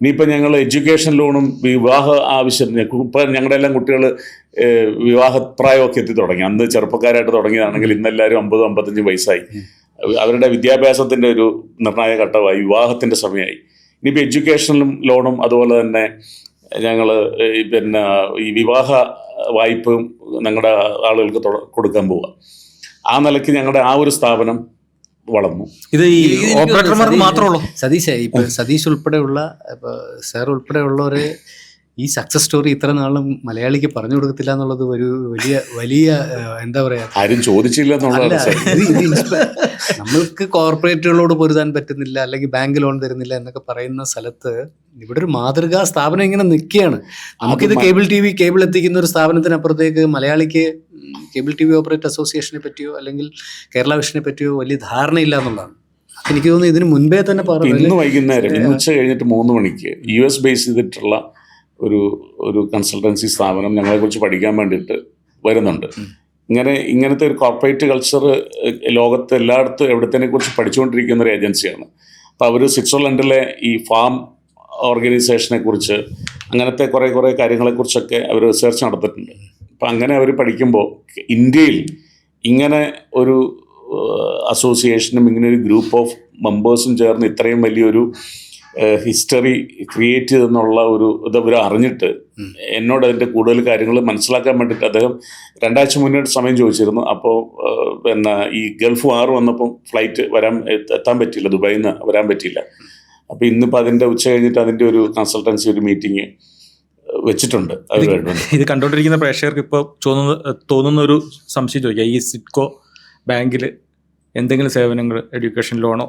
ഇനിയിപ്പോൾ ഞങ്ങൾ എഡ്യൂക്കേഷൻ ലോണും വിവാഹ ആവശ്യത്തിന്, ഇപ്പം ഞങ്ങളുടെ എല്ലാം കുട്ടികൾ വിവാഹപ്രായമൊക്കെ എത്തി തുടങ്ങി. അന്ന് ചെറുപ്പക്കാരായിട്ട് തുടങ്ങിയതാണെങ്കിൽ ഇന്നെല്ലാവരും 50-55 വയസ്സായി. അവരുടെ വിദ്യാഭ്യാസത്തിൻ്റെ ഒരു നിർണായക ഘട്ടമായി, വിവാഹത്തിൻ്റെ സമയമായി. ഇനിയിപ്പോൾ എഡ്യൂക്കേഷനും ലോണും അതുപോലെ തന്നെ ഞങ്ങൾ പിന്നെ ഈ വിവാഹ വായ്പയും ഞങ്ങളുടെ ആളുകൾക്ക് കൊടുക്കാൻ പോവുക. ആ നിലയ്ക്ക് ഞങ്ങളുടെ ആ ഒരു സ്ഥാപനം വളർന്നു. ഇത് ഈ ഓപ്പറേറ്റർമാർക്ക് മാത്രമുള്ളൂ. സതീഷ് ഉൾപ്പെടെയുള്ള സാർ ഉൾപ്പെടെയുള്ളവരെ ഈ സക്സസ് സ്റ്റോറി ഇത്ര നാളും മലയാളിക്ക് പറഞ്ഞു കൊടുക്കത്തില്ല എന്നുള്ളത് ഒരു വലിയ എന്താ പറയാ, ആരും ചോദിച്ചില്ല എന്നുള്ളത്. നമ്മൾക്ക് കോർപ്പറേറ്റുകളോട് പൊരുതാൻ പറ്റുന്നില്ല, അല്ലെങ്കിൽ ബാങ്ക് ലോൺ തരുന്നില്ല എന്നൊക്കെ പറയുന്ന സ്ഥലത്ത് ഇവിടെ ഒരു മാതൃകാ സ്ഥാപനം ഇങ്ങനെ നിൽക്കുകയാണ്. നമുക്കിത് കേബിൾ എത്തിക്കുന്ന ഒരു സ്ഥാപനത്തിനപ്പുറത്തേക്ക് മലയാളിക്ക് കേബിൾ TV ഓപ്പറേറ്റർ അസോസിയേഷനെ പറ്റിയോ അല്ലെങ്കിൽ കേരള വിഷനെ പറ്റിയോ വലിയ ധാരണയില്ല എന്നുള്ളതാണ്. എനിക്ക് തോന്നുന്നു ഇതിന് മുൻപേ തന്നെ ഇന്ന് വൈകുന്നേരം, ഇന്ന് ഉച്ച കഴിഞ്ഞിട്ട് 3 മണിക്ക് US ബേസ് ചെയ്തിട്ടുള്ള ഒരു കൺസൾട്ടൻസി സ്ഥാപനം ഞങ്ങളെക്കുറിച്ച് പഠിക്കാൻ വേണ്ടിയിട്ട് വരുന്നുണ്ട്. ഇങ്ങനത്തെ ഒരു കോർപ്പറേറ്റ് കൾച്ചർ ലോകത്ത് എല്ലായിടത്തും എവിടത്തിനെ കുറിച്ച് പഠിച്ചുകൊണ്ടിരിക്കുന്ന ഒരു ഏജൻസിയാണ്. അപ്പോൾ അവർ സ്വിറ്റ്സർലൻഡിലെ ഈ ഫാം ഓർഗനൈസേഷനെ കുറിച്ച്, അങ്ങനത്തെ കുറേ കാര്യങ്ങളെക്കുറിച്ചൊക്കെ അവർ റിസർച്ച് നടത്തിയിട്ടുണ്ട്. അപ്പം അങ്ങനെ അവർ പഠിക്കുമ്പോൾ ഇന്ത്യയിൽ ഇങ്ങനെ ഒരു അസോസിയേഷനും ഇങ്ങനെ ഒരു ഗ്രൂപ്പ് ഓഫ് മെമ്പേഴ്സും ചേർന്ന് ഇത്രയും വലിയൊരു ഹിസ്റ്ററി ക്രിയേറ്റ് ചെയ്തെന്നുള്ള ഇത് അവർ അറിഞ്ഞിട്ട് എന്നോട് അതിൻ്റെ കൂടുതൽ കാര്യങ്ങൾ മനസ്സിലാക്കാൻ വേണ്ടിയിട്ട് അദ്ദേഹം 2 ആഴ്ച മുന്നേ സമയം ചോദിച്ചിരുന്നു. അപ്പോൾ പിന്നെ ഈ ഗൾഫ് വാർ വന്നപ്പം ഫ്ലൈറ്റ് എത്താൻ പറ്റിയില്ല, ദുബായിൽ നിന്ന് വരാൻ പറ്റിയില്ല. അപ്പോൾ ഇന്നിപ്പോൾ അതിൻ്റെ ഉച്ച കഴിഞ്ഞിട്ട് അതിൻ്റെ ഒരു കൺസൾട്ടൻസി ഒരു മീറ്റിംഗ് വെച്ചിട്ടുണ്ട്. ഇത് കണ്ടുകൊണ്ടിരിക്കുന്ന പ്രേക്ഷകർക്ക് ഇപ്പോൾ തോന്നുന്ന ഒരു സംശയം ചോദിക്കാം. ഈ സിഡ്കോ ബാങ്കിൽ എന്തെങ്കിലും സേവനങ്ങൾ, എഡ്യൂക്കേഷൻ ലോണോ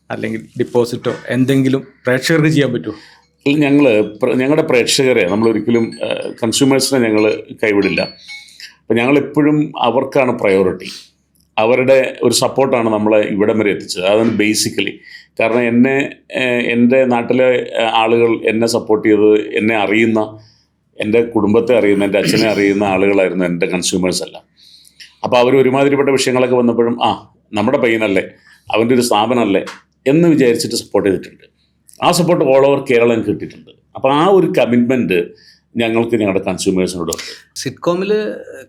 അല്ലെങ്കിൽ ഡിപ്പോസിറ്റോ എന്തെങ്കിലും പ്രേക്ഷകർക്ക് ചെയ്യാൻ പറ്റുമോ? ഞങ്ങളുടെ പ്രേക്ഷകരെ നമ്മളൊരിക്കലും കൺസ്യൂമേഴ്സിനെ ഞങ്ങൾ കൈവിടില്ല. അപ്പം ഞങ്ങളെപ്പോഴും അവർക്കാണ് പ്രയോറിറ്റി. അവരുടെ ഒരു സപ്പോർട്ടാണ് നമ്മളെ ഇവിടം വരെ എത്തിച്ചത്. അതാണ് ബേസിക്കലി. കാരണം എൻ്റെ നാട്ടിലെ ആളുകൾ എന്നെ സപ്പോർട്ട് ചെയ്തത്, എന്നെ അറിയുന്ന, എൻ്റെ കുടുംബത്തെ അറിയുന്ന, എൻ്റെ അച്ഛനെ അറിയുന്ന ആളുകളായിരുന്നു എൻ്റെ കൺസ്യൂമേഴ്സ് എല്ലാം. അപ്പോൾ അവർ ഒരുമാതിരിപ്പെട്ട വിഷയങ്ങളൊക്കെ വന്നപ്പോഴും നമ്മുടെ പയ്യനല്ലേ, അവൻ്റെ ഒരു സ്ഥാപനമല്ലേ എന്ന് വിചാരിച്ചിട്ട് സപ്പോർട്ട് ചെയ്തിട്ടുണ്ട്. ആ സപ്പോർട്ട് ഓൾ ഓവർ കേരളം കിട്ടിയിട്ടുണ്ട്. അപ്പോൾ ആ ഒരു കമ്മിറ്റ്മെൻറ്റ് ഞങ്ങൾക്ക് ഞങ്ങളുടെ കൺസ്യൂമേഴ്സിനോടുണ്ട്. സിറ്റ്കോമിൽ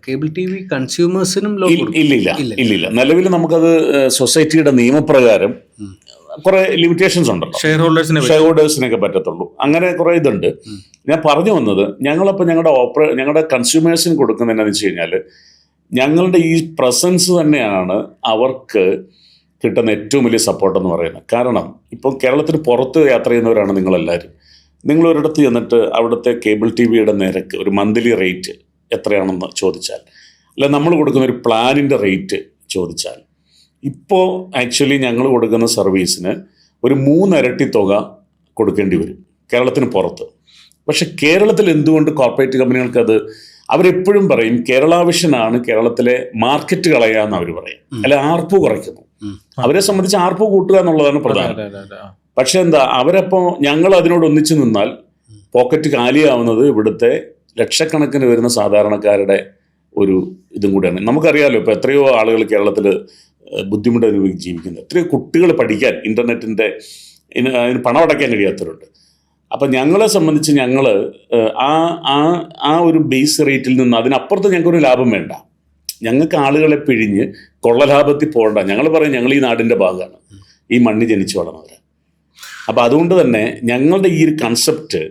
കേബിൾ TV കൺസ്യൂമേഴ്സിനും ഇല്ലില്ല. നിലവിൽ നമുക്കത് സൊസൈറ്റിയുടെ നിയമപ്രകാരം കുറേ ലിമിറ്റേഷൻസ് ഉണ്ടല്ലോ. ഷെയർ ഹോൾഡേഴ്സിനൊക്കെ പറ്റത്തുള്ളൂ. അങ്ങനെ കുറേ ഇതുണ്ട്. ഞാൻ പറഞ്ഞു വന്നത്, ഞങ്ങളപ്പോൾ ഞങ്ങളുടെ കൺസ്യൂമേഴ്സിന് കൊടുക്കുന്നത് എന്താണെന്ന് വെച്ച് കഴിഞ്ഞാൽ, ഞങ്ങളുടെ ഈ പ്രസൻസ് തന്നെയാണ് അവർക്ക് കിട്ടുന്ന ഏറ്റവും വലിയ സപ്പോർട്ടെന്ന് പറയുന്നത്. കാരണം ഇപ്പോൾ കേരളത്തിന് പുറത്ത് യാത്ര ചെയ്യുന്നവരാണ് നിങ്ങളെല്ലാവരും. നിങ്ങൾ ഒരിടത്ത് ചെന്നിട്ട് അവിടുത്തെ കേബിൾ TVയുടെ നിരക്ക്, ഒരു മന്ത്ലി റേറ്റ് എത്രയാണെന്ന് ചോദിച്ചാൽ, അല്ല നമ്മൾ കൊടുക്കുന്ന ഒരു പ്ലാനിൻ്റെ റേറ്റ് ചോദിച്ചാൽ, ഇപ്പോൾ ആക്ച്വലി ഞങ്ങൾ കൊടുക്കുന്ന സർവീസിന് ഒരു 3 ഇരട്ടി തുക കൊടുക്കേണ്ടി വരും കേരളത്തിന് പുറത്ത്. പക്ഷെ കേരളത്തിൽ എന്തുകൊണ്ട് കോർപ്പറേറ്റ് കമ്പനികൾക്ക് അവരെപ്പോഴും പറയും കേരള വിഷനാണ് കേരളത്തിലെ മാർക്കറ്റ് കളയാന്ന് അവർ പറയും, അല്ലെ ആർപ്പു കുറയ്ക്കുന്നു. അവരെ സംബന്ധിച്ച് ആർപ്പു കൂട്ടുക എന്നുള്ളതാണ് പ്രധാനം. പക്ഷെ അവരപ്പോൾ ഞങ്ങൾ അതിനോട് ഒന്നിച്ചു നിന്നാൽ പോക്കറ്റ് കാലിയാവുന്നത് ഇവിടുത്തെ ലക്ഷക്കണക്കിന് വരുന്ന സാധാരണക്കാരുടെ ഒരു ഇതും കൂടെയാണ്. നമുക്കറിയാമല്ലോ, ഇപ്പോൾ എത്രയോ ആളുകൾ കേരളത്തിൽ ബുദ്ധിമുട്ട് അനുഭവിച്ച് ജീവിക്കുന്നത്, എത്രയോ കുട്ടികൾ പഠിക്കാൻ ഇൻ്റർനെറ്റിൻ്റെ അതിന് പണം അടയ്ക്കാൻ കഴിയാത്തവരുണ്ട്. അപ്പം ഞങ്ങളെ സംബന്ധിച്ച് ഞങ്ങൾ ആ ഒരു ബേസ് റേറ്റിൽ നിന്ന് അതിനപ്പുറത്ത് ഞങ്ങൾക്കൊരു ലാഭം വേണ്ട. ഞങ്ങൾക്ക് ആളുകളെ പിഴിഞ്ഞ് കൊള്ളലാഭത്തിൽ പോകണ്ട. ഞങ്ങൾ പറയും ഞങ്ങൾ ഈ നാടിൻ്റെ ഭാഗമാണ്, ഈ മണ്ണിൽ ജനിച്ചു വളർന്നവർ. അപ്പോൾ അതുകൊണ്ട് തന്നെ ഞങ്ങളുടെ ഈ ഒരു കൺസെപ്റ്റ്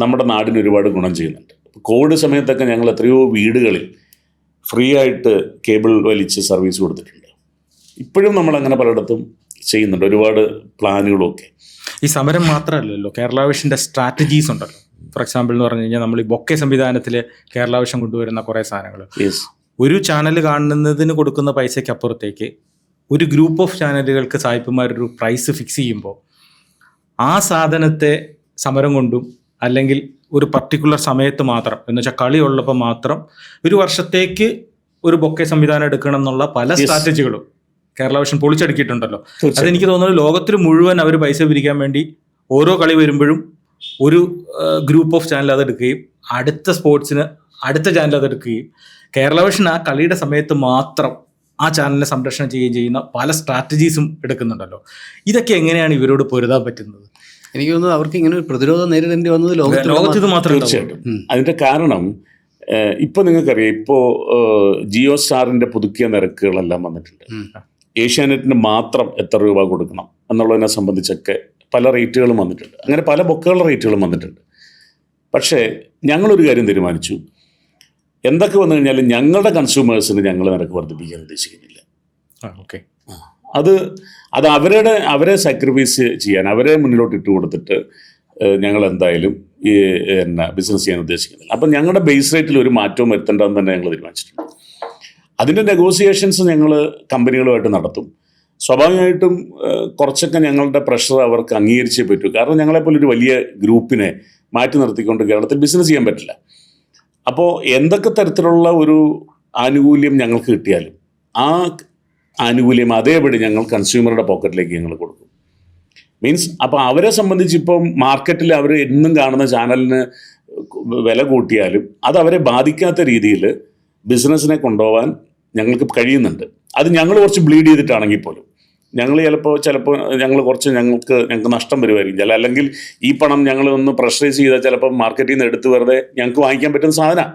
നമ്മുടെ നാടിന് ഒരുപാട് ഗുണം ചെയ്യുന്നുണ്ട്. കോവിഡ് സമയത്തൊക്കെ ഞങ്ങൾ എത്രയോ വീടുകളിൽ ഫ്രീ ആയിട്ട് കേബിൾ വലിച്ച് സർവീസ് കൊടുത്തിട്ടുണ്ട്. ഇപ്പോഴും നമ്മളങ്ങനെ പലയിടത്തും ചെയ്യുന്നുണ്ട്, ഒരുപാട് പ്ലാനുകളൊക്കെ. ഈ സമരം മാത്രമല്ലല്ലോ, കേരള വിഷൻ്റെ സ്ട്രാറ്റജീസ് ഉണ്ടല്ലോ. ഫോർ എക്സാമ്പിൾ എന്ന് പറഞ്ഞു കഴിഞ്ഞാൽ നമ്മൾ ഈ ബൊക്കെ സംവിധാനത്തിൽ കേരള വിഷൻ കൊണ്ടുവരുന്ന കുറേ സാധനങ്ങൾ, ഒരു ചാനൽ കാണുന്നതിന് കൊടുക്കുന്ന പൈസയ്ക്ക് അപ്പുറത്തേക്ക് ഒരു ഗ്രൂപ്പ് ഓഫ് ചാനലുകൾക്ക് സായിപ്പുമാരൊരു പ്രൈസ് ഫിക്സ് ചെയ്യുമ്പോൾ ആ സാധനത്തെ സമരം കൊണ്ടും അല്ലെങ്കിൽ ഒരു പർട്ടിക്കുലർ സമയത്ത് മാത്രം എന്ന് വെച്ചാൽ കളി ഉള്ളപ്പോൾ മാത്രം ഒരു വർഷത്തേക്ക് ഒരു ബൊക്കെ സംവിധാനം എടുക്കണം എന്നുള്ള പല സ്ട്രാറ്റജികളും കേരള വിഷൻ പൊളിച്ചടുക്കിയിട്ടുണ്ടല്ലോ. അതെനിക്ക് തോന്നുന്നത് ലോകത്തിൽ മുഴുവൻ അവർ പൈസ പിരിക്കാൻ വേണ്ടി ഓരോ കളി വരുമ്പോഴും ഒരു ഗ്രൂപ്പ് ഓഫ് ചാനൽ അതെടുക്കുകയും അടുത്ത സ്പോർട്സിന് അടുത്ത ചാനൽ അതെടുക്കുകയും കേരള വിഷൻ ആ കളിയുടെ സമയത്ത് മാത്രം ആ ചാനലിനെ സംരക്ഷണം ചെയ്യുകയും ചെയ്യുന്ന പല സ്ട്രാറ്റജീസും എടുക്കുന്നുണ്ടല്ലോ. ഇതൊക്കെ എങ്ങനെയാണ് ഇവരോട് പൊരുതാൻ പറ്റുന്നത്? എനിക്ക് തോന്നുന്നത് അവർക്ക് ഇങ്ങനെ ഒരു പ്രതിരോധം നേരിടേണ്ടി വന്നത് ലോകത്ത് ഇത് മാത്രം തീർച്ചയായിട്ടും. അതിൻ്റെ കാരണം ഇപ്പോൾ നിങ്ങൾക്കറിയാം, ഇപ്പോൾ ജിയോ സ്റ്റാറിൻ്റെ പുതുക്കിയ നിരക്കുകളെല്ലാം വന്നിട്ടുണ്ട്. ഏഷ്യാനെറ്റിന് മാത്രം എത്ര രൂപ കൊടുക്കണം എന്നുള്ളതിനെ സംബന്ധിച്ചൊക്കെ പല റേറ്റുകളും വന്നിട്ടുണ്ട്. അങ്ങനെ പല ബൊക്കകളുടെ റേറ്റുകളും വന്നിട്ടുണ്ട്. പക്ഷേ ഞങ്ങളൊരു കാര്യം തീരുമാനിച്ചു, എന്തൊക്കെ വന്നു കഴിഞ്ഞാലും ഞങ്ങളുടെ കൺസ്യൂമേഴ്സിന് ഞങ്ങൾ നിരക്ക് വർദ്ധിപ്പിക്കാൻ ഉദ്ദേശിക്കുന്നില്ല. ഓക്കെ, അത് അവരെ സാക്രിഫൈസ് ചെയ്യാൻ, അവരെ മുന്നിലോട്ട് ഇട്ട് കൊടുത്തിട്ട് ഞങ്ങൾ എന്തായാലും ഈ ബിസിനസ് ചെയ്യാൻ ഉദ്ദേശിക്കുന്നില്ല. അപ്പം ഞങ്ങളുടെ ബേസ് റേറ്റിൽ ഒരു മാറ്റവും വരുത്തേണ്ടതെന്ന് തന്നെ ഞങ്ങൾ തീരുമാനിച്ചിട്ടുണ്ട്. അതിൻ്റെ നെഗോസിയേഷൻസ് ഞങ്ങൾ കമ്പനികളുമായിട്ട് നടത്തും. സ്വാഭാവികമായിട്ടും കുറച്ചൊക്കെ ഞങ്ങളുടെ പ്രഷർ അവർക്ക് അംഗീകരിച്ചേ പറ്റൂ. കാരണം ഞങ്ങളെപ്പോലെ ഒരു വലിയ ഗ്രൂപ്പിനെ മാറ്റി നിർത്തിക്കൊണ്ട് കേരളത്തിൽ ബിസിനസ് ചെയ്യാൻ പറ്റില്ല. അപ്പോൾ എന്തൊക്കെ തരത്തിലുള്ള ഒരു ആനുകൂല്യം ഞങ്ങൾക്ക് കിട്ടിയാലും ആ ആനുകൂല്യം അതേപടി ഞങ്ങൾ കൺസ്യൂമറുടെ പോക്കറ്റിലേക്ക് ഞങ്ങൾ കൊടുക്കും. മീൻസ് അപ്പോൾ അവരെ സംബന്ധിച്ച് ഇപ്പം മാർക്കറ്റിൽ അവർ എന്നും കാണുന്ന ചാനലിന് വില കൂട്ടിയാലും അത് അവരെ ബാധിക്കാത്ത രീതിയിൽ ബിസിനസ്സിനെ കൊണ്ടുപോകാൻ ഞങ്ങൾക്ക് കഴിയുന്നുണ്ട്. അത് ഞങ്ങൾ കുറച്ച് ബ്ലീഡ് ചെയ്തിട്ടാണെങ്കിൽ പോലും ഞങ്ങൾ ചിലപ്പോൾ ഞങ്ങൾക്ക് നഷ്ടം വരുമായിരിക്കും. അല്ലെങ്കിൽ ഈ പണം ഞങ്ങൾ ഒന്ന് പ്രഷറൈസ് ചെയ്താൽ ചിലപ്പോൾ മാർക്കറ്റിൽ നിന്ന് എടുത്ത് വെറുതെ ഞങ്ങൾക്ക് വാങ്ങിക്കാൻ പറ്റുന്ന സാധനമാണ്.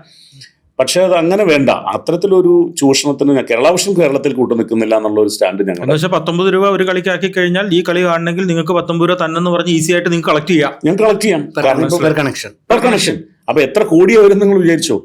പക്ഷേ അത് അങ്ങനെ വേണ്ട. അത്തരത്തിലൊരു ചൂഷണത്തിന് കേരള വിഷൻ കേരളത്തിൽ കൂട്ടു നിൽക്കുന്നില്ല എന്നുള്ള ഒരു സ്റ്റാൻഡ് ഞങ്ങൾ. 19 രൂപ ഒരു കളിക്ക് ആക്കി കഴിഞ്ഞാൽ ഈ കളി കാണണമെങ്കിൽ നിങ്ങൾക്ക് 19 രൂപ തന്നെ പറഞ്ഞ് ഈസി ആയിട്ട് നിങ്ങൾക്ക് കളക്ട് ചെയ്യാം. ഞങ്ങൾക്ക് കളക്ട് ചെയ്യാം. Per connection. അപ്പോൾ എത്ര കോടിയാണ് വരും നിങ്ങൾ വിചാരിച്ചോ?